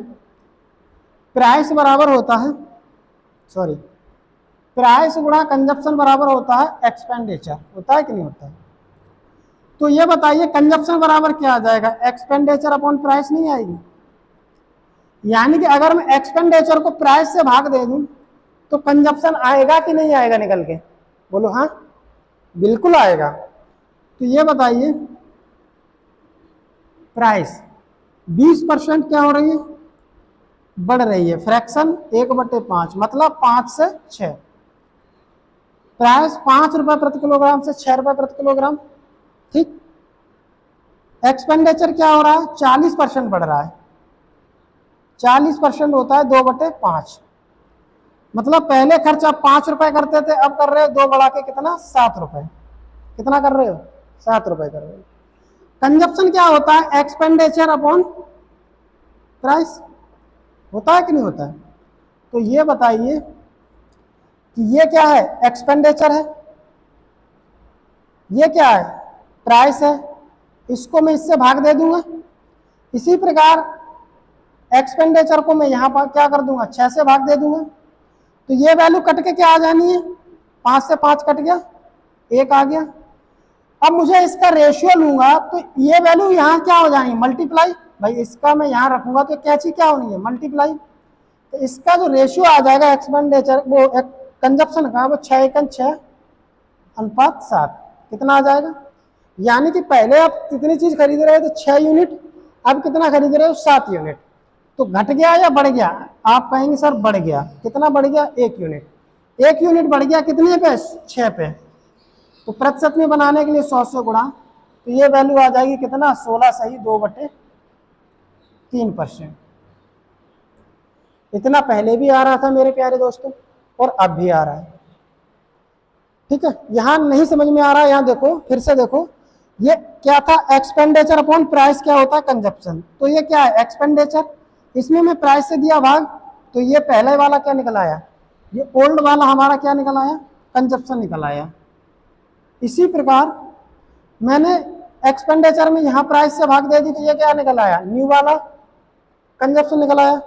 Speaker 1: प्राइस बराबर होता है, सॉरी, प्राइस गुणा कंजप्शन बराबर होता है एक्सपेंडिचर, होता है कि नहीं होता है? तो ये बताइए कंजप्शन बराबर क्या आ जाएगा? एक्सपेंडिचर अपॉन प्राइस नहीं आएगी? यानी कि अगर मैं एक्सपेंडिचर को प्राइस से भाग दे दूं तो कंजप्शन आएगा कि नहीं आएगा निकल के? बोलो हाँ, बिल्कुल आएगा। तो ये बताइए प्राइस 20% क्या हो रही है? बढ़ रही है। फ्रैक्शन 1/5 मतलब 5 से 6। प्राइस 5 रुपए प्रति किलोग्राम से 6 रुपए प्रति किलोग्राम। ठीक, एक्सपेंडिचर क्या हो रहा है? 40% बढ़ रहा है। 40% होता है 2/5, मतलब पहले खर्च आप 5 रुपए करते थे, अब कर रहे हो 2 बढ़ा के कितना? 7 रुपए। कितना कर रहे हो? 7 रुपए कर रहे हो। कंजप्शन क्या होता है? एक्सपेंडिचर अपॉन प्राइस, होता है कि नहीं होता है? तो ये बताइए कि ये क्या है? एक्सपेंडिचर है, ये क्या है? प्राइस है। इसको मैं इससे भाग दे दूंगा। इसी प्रकार एक्सपेंडिचर को मैं यहां पर क्या कर दूंगा? 6 से भाग दे दूंगा। तो ये वैल्यू कट के क्या आ जानी है? 5 से 5 कट गया, 1 आ गया। अब मुझे इसका रेशियो लूंगा तो ये वैल्यू यहाँ क्या हो जाएंगी? मल्टीप्लाई। भाई इसका मैं यहाँ रखूंगा तो क्या चीज क्या होनी है? मल्टीप्लाई। तो इसका जो रेशियो आ जाएगा एक्सपेंडिचर वो कंजप्शन का, वो 6:6:7 कितना आ जाएगा? यानी कि पहले आप कितनी चीज खरीद रहे थे? 6 यूनिट, अब कितना खरीद रहे हो? 7 यूनिट। तो घट गया या बढ़ गया? आप कहेंगे सर बढ़ गया। कितना बढ़ गया? 1 यूनिट। 1 यूनिट बढ़ गया कितने पे? 6 पे। तो प्रतिशत में बनाने के लिए 100 से गुणा, तो ये वैल्यू आ जाएगी कितना? 16 सही 2/3%। इतना पहले भी आ रहा था मेरे प्यारे दोस्तों, और अब भी आ रहा है। ठीक है, यहां नहीं समझ में आ रहा है, यहां देखो, फिर से देखो, ये क्या था? एक्सपेंडिचर अपॉन प्राइस क्या होता है? कंजप्शन। तो ये क्या है? एक्सपेंडिचर। इसमें मैं प्राइस से दिया भाग, तो ये पहले वाला क्या निकल आया? ये ओल्ड वाला हमारा क्या निकल आया? कंजप्शन निकल आया। इसी प्रकार मैंने एक्सपेंडिचर में यहां प्राइस से भाग दे दी, तो ये क्या निकल आया? न्यू वाला कंजप्शन निकल आया।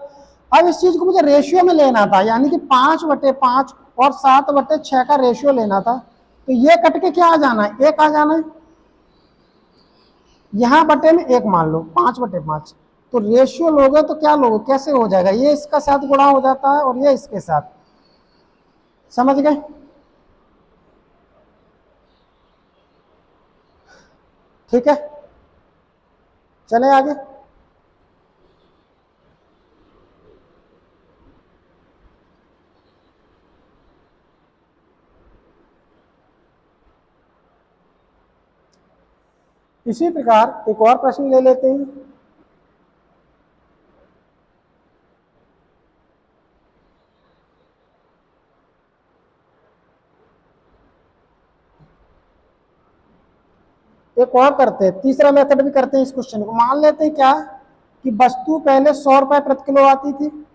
Speaker 1: अब इस चीज को मुझे रेशियो में लेना था, यानी कि 5/5 और 7/6 का रेशियो लेना था। तो ये कट के क्या आ जाना है? 1 आ जाना है। यहां बटे में 1 मान लो, 5/5। तो रेशियो लोगे तो क्या लोगे? कैसे हो जाएगा? ये इसका साथ गुणा हो जाता है और ये इसके साथ। समझ गए? ठीक है, चले आगे। इसी प्रकार एक और प्रश्न ले लेते हैं। एक और करते हैं, तीसरा मेथड भी करते हैं इस क्वेश्चन को। मान लेते हैं क्या कि वस्तु पहले 100 रुपए प्रति किलो आती थी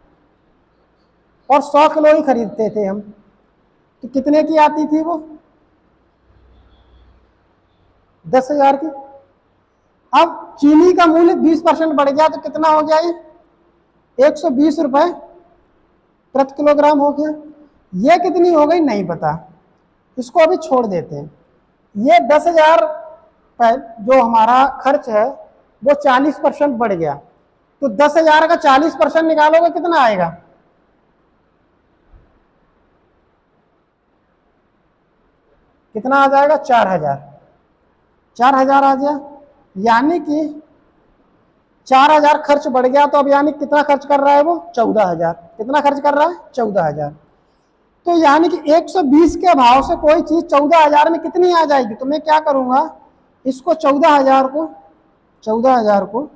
Speaker 1: और 100 किलो ही खरीदते थे हम, तो कितने की आती थी वो? 10,000 की। अब चीनी का मूल्य 20% बढ़ गया तो कितना हो गया? ये 120 रुपए प्रति किलोग्राम हो गया। ये कितनी हो गई नहीं पता, इसको अभी छोड़ देते हैं। ये 10,000 जो हमारा खर्च है वो 40% बढ़ गया, तो 10,000 का 40% निकालोगे कितना आएगा? कितना आ जाएगा? 4,000। 4,000 आ गया, यानी कि 4,000 खर्च बढ़ गया। तो अब यानी कितना खर्च कर रहा है वो? 14,000। कितना खर्च कर रहा है? 14,000। तो यानी कि 120 के भाव से कोई चीज 14,000 में कितनी आ जाएगी, तो मैं क्या करूंगा, इसको 14,000 को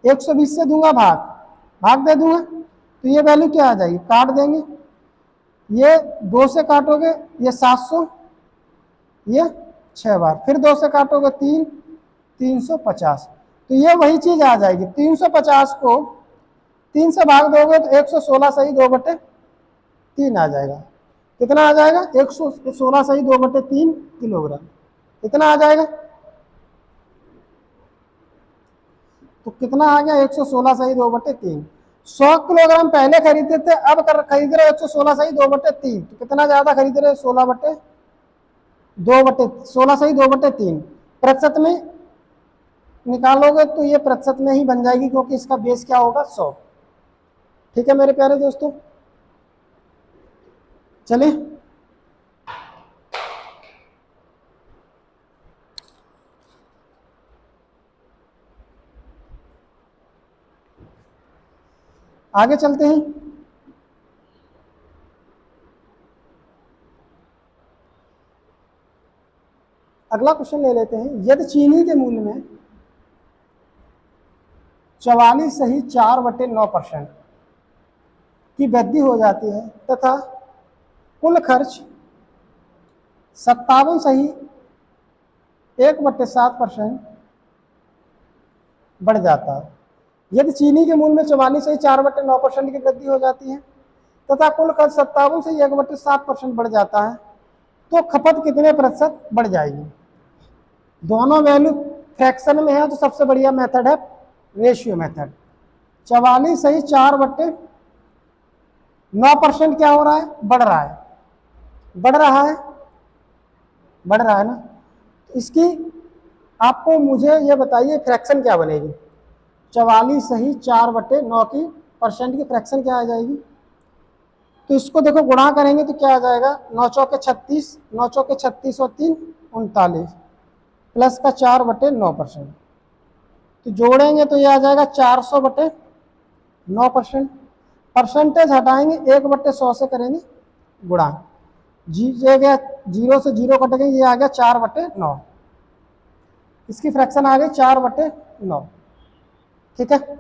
Speaker 1: 120 से दूंगा भाग दे दूंगा, तो ये वैल्यू क्या आ जाएगी, काट देंगे, ये 2 से काटोगे ये 700, ये 6 बार, फिर 2 से काटोगे 350, तो ये वही चीज आ जाएगी। 350 को 3 से भाग दोगे तो 116 सही 2/3 आ जाएगा। कितना आ जाएगा, 116 सही 2/3 किलोग्राम, कितना आ जाएगा, तो कितना आ गया, 116 सही 2/3। 100 किलोग्राम पहले खरीदते थे, अब खरीद रहे 116 सही 2/3, तो कितना ज्यादा खरीद रहे, 16 सही 2/3। प्रतिशत में निकालोगे तो ये प्रतिशत में ही बन जाएगी, क्योंकि इसका बेस क्या होगा, 100। ठीक है मेरे प्यारे दोस्तों, चलिए आगे चलते हैं। अगला क्वेश्चन ले लेते हैं। यदि चीनी के मूल्य में 44 सही 4/9% की वृद्धि हो जाती है तथा कुल खर्च 57 सही 1/7% बढ़ जाता है। यदि चीनी के मूल्य में 44 सही 4/9% की वृद्धि हो जाती है तथा कुल खर्च 57 सही 1/7% बढ़ जाता है, तो खपत कितने प्रतिशत बढ़ जाएगी। दोनों वैल्यू फ्रैक्शन में है, तो सबसे बढ़िया मेथड है रेशियो मेथड। 44 सही 4/9% क्या हो रहा है, बढ़ रहा है ना। तो इसकी आपको मुझे ये बताइए फ्रैक्शन क्या बनेगी। 44 सही 4/9 की परसेंट की फ्रैक्शन क्या आ जाएगी, तो इसको देखो गुणा करेंगे तो क्या आ जाएगा, 9 चौके 36, 9 चौके 36 और 3 39 प्लस का 4/9%, तो जोड़ेंगे तो ये आ जाएगा 400/9%। परसेंटेज हटाएंगे 1/100 से करेंगे गुणा, गया 0 से 0 कटेंगे, ये आ गया 4/9, इसकी फ्रैक्शन आ गई 4/9। ठीक है,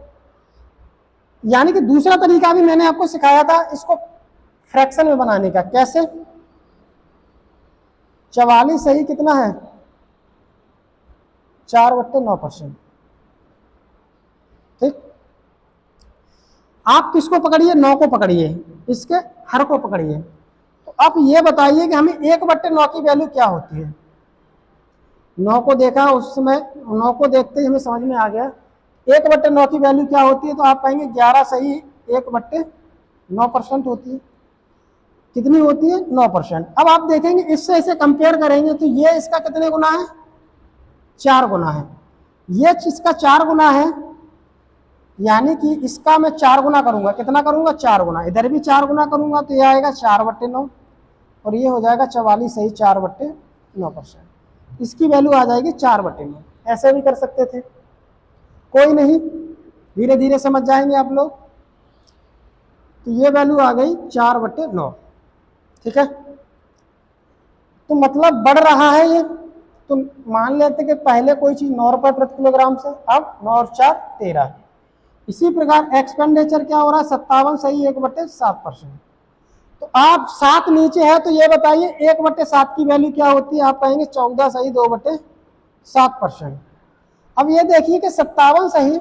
Speaker 1: यानी कि दूसरा तरीका भी मैंने आपको सिखाया था इसको फ्रैक्शन में बनाने का। कैसे, 44 सही कितना है 4/9%। ठीक, आप किसको पकड़िए, 9 को पकड़िए, इसके हर को पकड़िए। तो आप ये बताइए कि हमें 1/9 की वैल्यू क्या होती है। 9 को देखा उस समय, 9 को देखते ही हमें समझ में आ गया 1/9 की वैल्यू क्या होती है, तो आप पाएंगे 11 सही 1/9% होती है। कितनी होती है, 9%। अब आप देखेंगे इससे इसे कंपेयर करेंगे तो ये इसका कितने गुना है, 4 गुना है। ये इसका 4 गुना है, यानी कि इसका मैं 4 गुना करूंगा, कितना करूंगा, 4 गुना। इधर भी 4 गुना करूंगा तो ये आएगा 4/9 और ये हो जाएगा 44 सही 4/9%। इसकी वैल्यू आ जाएगी 4/9। ऐसे भी कर सकते थे, कोई नहीं, धीरे धीरे समझ जाएंगे आप लोग। तो ये वैल्यू आ गई 4/9। ठीक है, तो मतलब बढ़ रहा है ये। तो मान लेते कि पहले कोई चीज 9 रुपए प्रति किलोग्राम से, अब 9 और 4 13। इसी प्रकार एक्सपेंडिचर क्या हो रहा है, 57 सही 1/7%। तो आप 7 नीचे है तो ये बताइए 1/7 की वैल्यू क्या होती है, आप कहेंगे 14 सही 2/7%। अब ये देखिए कि 57 सही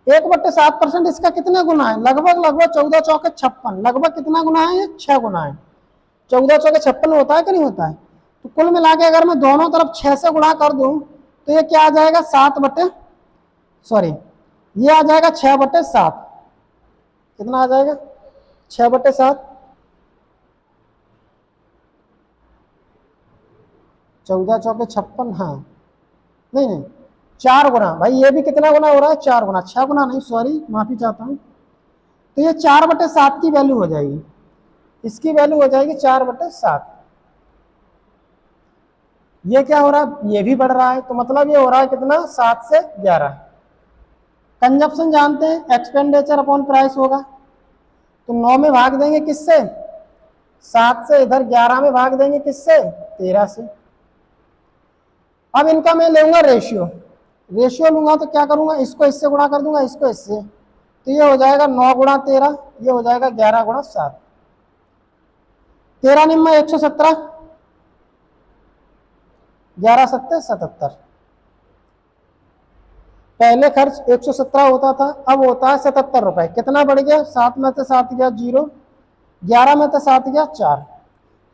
Speaker 1: 1/7% इसका कितने गुना है, लगभग 14 चौके 56, लगभग कितना गुना है, ये 6 गुना है। 14 चौके 56 होता है कि नहीं होता है। तो कुल मिला के अगर मैं दोनों तरफ 6 से गुणा कर दूं तो ये क्या आ जाएगा, ये आ जाएगा 6/7। कितना आ जाएगा, 6/7। 14 चौके 56, हाँ नहीं 4 गुना, भाई ये भी कितना गुना हो रहा है, 4 गुना, 6 गुना नहीं, सॉरी माफी चाहता हूं। तो ये 4/7 की वैल्यू हो जाएगी, इसकी वैल्यू हो जाएगी 4/7। ये क्या हो रहा है, ये भी बढ़ रहा है, तो मतलब ये हो रहा है कितना, 7 से 11। कंजप्शन जानते हैं, एक्सपेंडिचर अपॉन प्राइस होगा, तो 9 में भाग देंगे किससे, 7 से इधर 11 में भाग देंगे, किससे? 13 से। अब इनका मैं लूंगा रेशियो, रेशियो लूंगा तो क्या करूंगा, इसको इससे गुणा कर दूंगा, इसको इससे, तो ये हो जाएगा 9 गुणा 13, ये हो जाएगा 11 गुणा 7। 13 निम्मा 117, 11 सत्ते 77। पहले खर्च 117 होता था, अब होता है 77 रुपए। कितना बढ़ गया? 7 में से 7 गया 0, 11 में से 7 गया 4,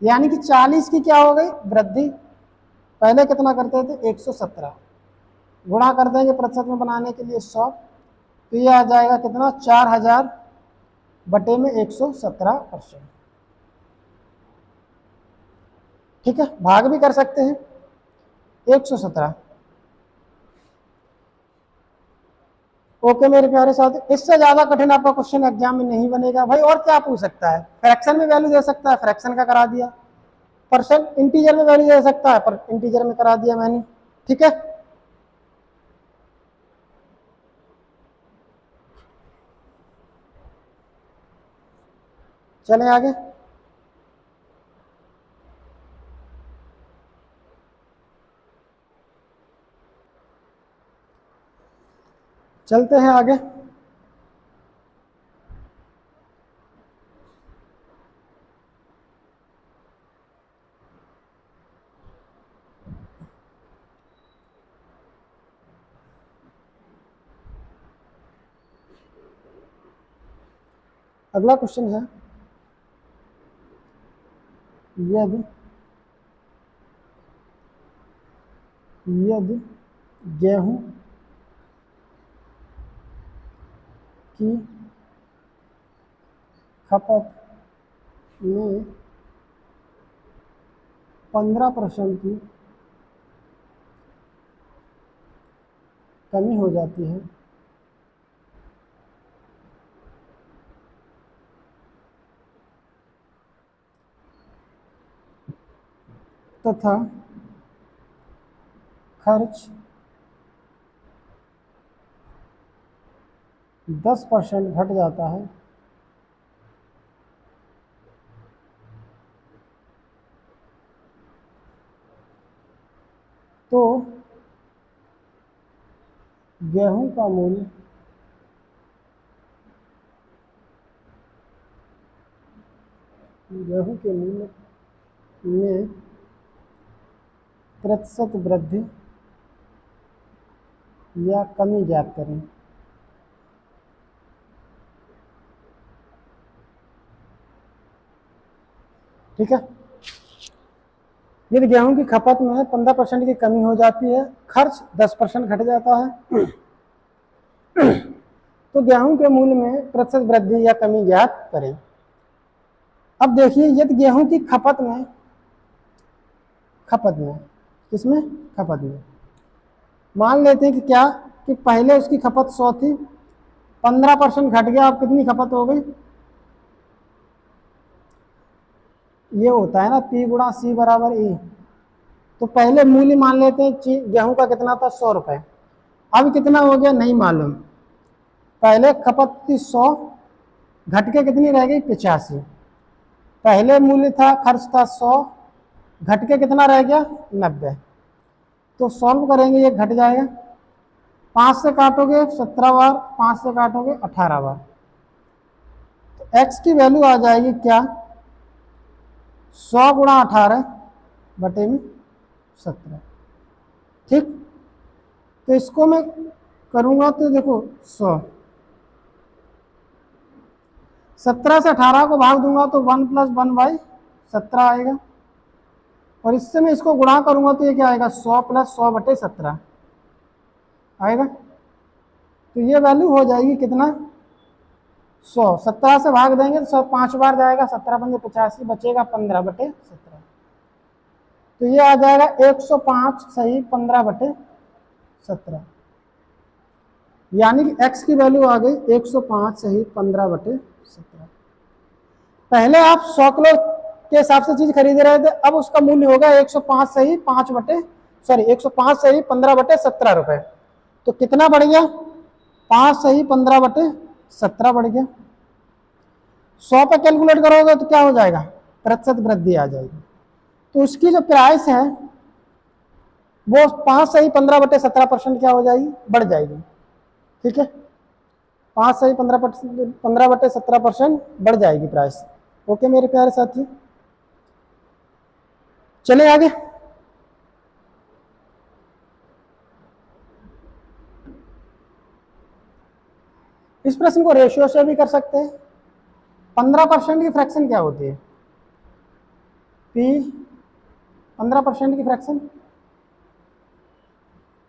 Speaker 1: यानी कि 40 की क्या हो गई? वृद्धि। पहले कितना करते थे? 117, गुणा कर देंगे प्रतिशत में बनाने के लिए 100, तो ये आ जाएगा कितना? 4000 बटे में 117%। ठीक है, भाग भी कर सकते हैं। 117। ओके मेरे प्यारे साथी, इससे ज्यादा कठिन आपका क्वेश्चन एग्जाम में नहीं बनेगा भाई। और क्या पूछ सकता है? फ्रैक्शन में वैल्यू दे सकता है, फ्रैक्शन का करा दिया। परसेंट इंटीजर में वैल्यू दे सकता है, पर इंटीजर में करा दिया मैंने। ठीक है, चलें आगे। चलते हैं आगे। अगला क्वेश्चन है, यदि गेहूं की खपत में 15% की कमी हो जाती है तथा खर्च 10% घट जाता है, तो गेहूं का मूल्य गेहूं के मूल्य में प्रतिशत वृद्धि या कमी ज्ञात करें। ठीक है, यदि गेहूं की खपत में 15% की कमी हो जाती है, खर्च 10% घट जाता है, तो गेहूं के मूल्य में प्रतिशत वृद्धि या कमी ज्ञात करें। अब देखिए, यदि गेहूं की खपत में किसमें? खपत में मान लेते हैं कि क्या, कि पहले उसकी खपत 100 थी, 15% घट गया, अब कितनी खपत हो गई? ये होता है ना P गुणा C बराबर E। तो पहले मूल्य मान लेते हैं, गेहूं का कितना था? 100 रुपए। अब कितना हो गया? नहीं मालूम। पहले खपत थी 100, घट के कितनी रह गई? 85। पहले मूल्य था, खर्च था 100, घट के कितना रह गया? 90। तो सॉल्व करेंगे, ये घट जाएगा। 5 से काटोगे 17 बार, 5 से काटोगे 18 बार, तो x की वैल्यू आ जाएगी क्या? 100 गुणा 18 बटे में 17। ठीक, तो इसको मैं करूंगा तो देखो 100, 17 से 18 को भाग दूंगा तो 1 + 1/17 आएगा, और इससे मैं इसको गुणा करूंगा तो ये क्या आएगा? 100 + 100 बटे 17 आएगा। तो ये वैल्यू हो जाएगी कितना? 100। 17 से भाग देंगे तो 100 5 बार जाएगा, 17 × 5 = 85, बचेगा 15 बटे 17। तो ये आ जाएगा 105 सही 15 बटे 17, यानी कि x की वैल्यू आ गई 105 सही 15 बटे 17। पहले आप 100 किलो के हिसाब से चीज खरीद रहे थे, अब उसका मूल्य होगा 105 सही 105 सही 15 बटे 17 रुपए। तो कितना बढ़ गया? 5 सही 15 बटे 17 बढ़ गया। 100 पे कैलकुलेट करोगे तो क्या हो जाएगा? प्रतिशत वृद्धि आ जाएगी। तो उसकी जो प्राइस है वो 5 से ही 15/17% क्या हो जाएगी, बढ़ जाएगी। ठीक है, 5 से ही 15/17% बढ़ जाएगी प्राइस। ओके मेरे प्यारे साथी, चले आगे। इस प्रश्न को रेशियो से भी कर सकते हैं। 15% की फ्रैक्शन क्या होती है, पी 15% की फ्रैक्शन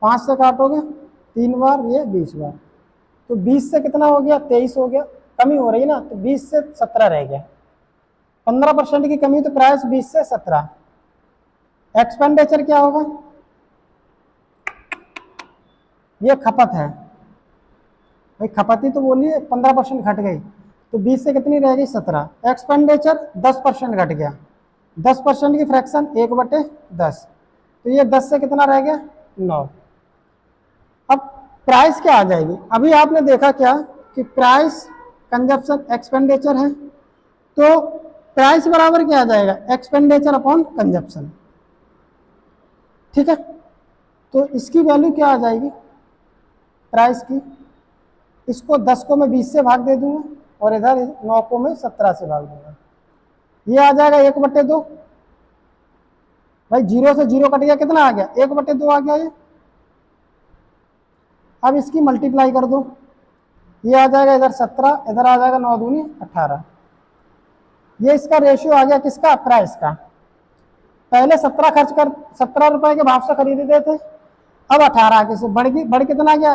Speaker 1: 5 से काटोगे 3 बार, ये 20 बार, तो 20 से कितना हो गया, 23 हो गया, कमी हो रही है ना, तो 20 से 17 रह गया। 15% की कमी, तो प्राइस 20 से 17। एक्सपेंडिचर क्या होगा, ये खपत है भाई, खपत ही तो बोलिए, 15% घट गई, तो 20 से कितनी रह गई, 17। एक्सपेंडिचर 10% घट गया, 10% की फ्रैक्शन 1/10, तो ये 10 से कितना रह गया, 9। अब प्राइस क्या आ जाएगी, अभी आपने देखा क्या कि प्राइस कंजप्शन एक्सपेंडिचर है, तो प्राइस बराबर क्या आ जाएगा, एक्सपेंडिचर अपॉन कंजप्शन। ठीक है, तो इसकी वैल्यू क्या आ जाएगी प्राइस की, इसको 10 को मैं 20 से भाग दे दूंगा और इधर 9 को मैं 17 से भाग दूंगा, ये आ जाएगा 1/2। भाई 0 से 0 कट गया, कितना आ गया, 1/2 आ गया ये। अब इसकी मल्टीप्लाई कर दो, ये आ जाएगा इधर 17, इधर आ जाएगा 9 दूनी 18। ये इसका रेशियो आ गया किसका, प्राइस का। पहले 17 खर्च कर 17 रुपए के भाव से खरीदे थे, अब 18 के से बढ़ कितना गया,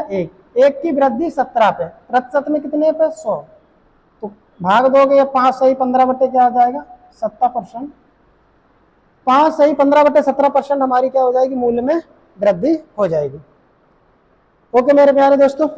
Speaker 1: 1 की वृद्धि 17 पे, प्रतिशत में कितने पे, 100, तो भाग दोगे, 5 सही 15 क्या आ जाएगा, 70%। 5 सही 15/17% हमारी क्या हो जाएगी, मूल्य में वृद्धि हो जाएगी। ओके मेरे प्यारे दोस्तों।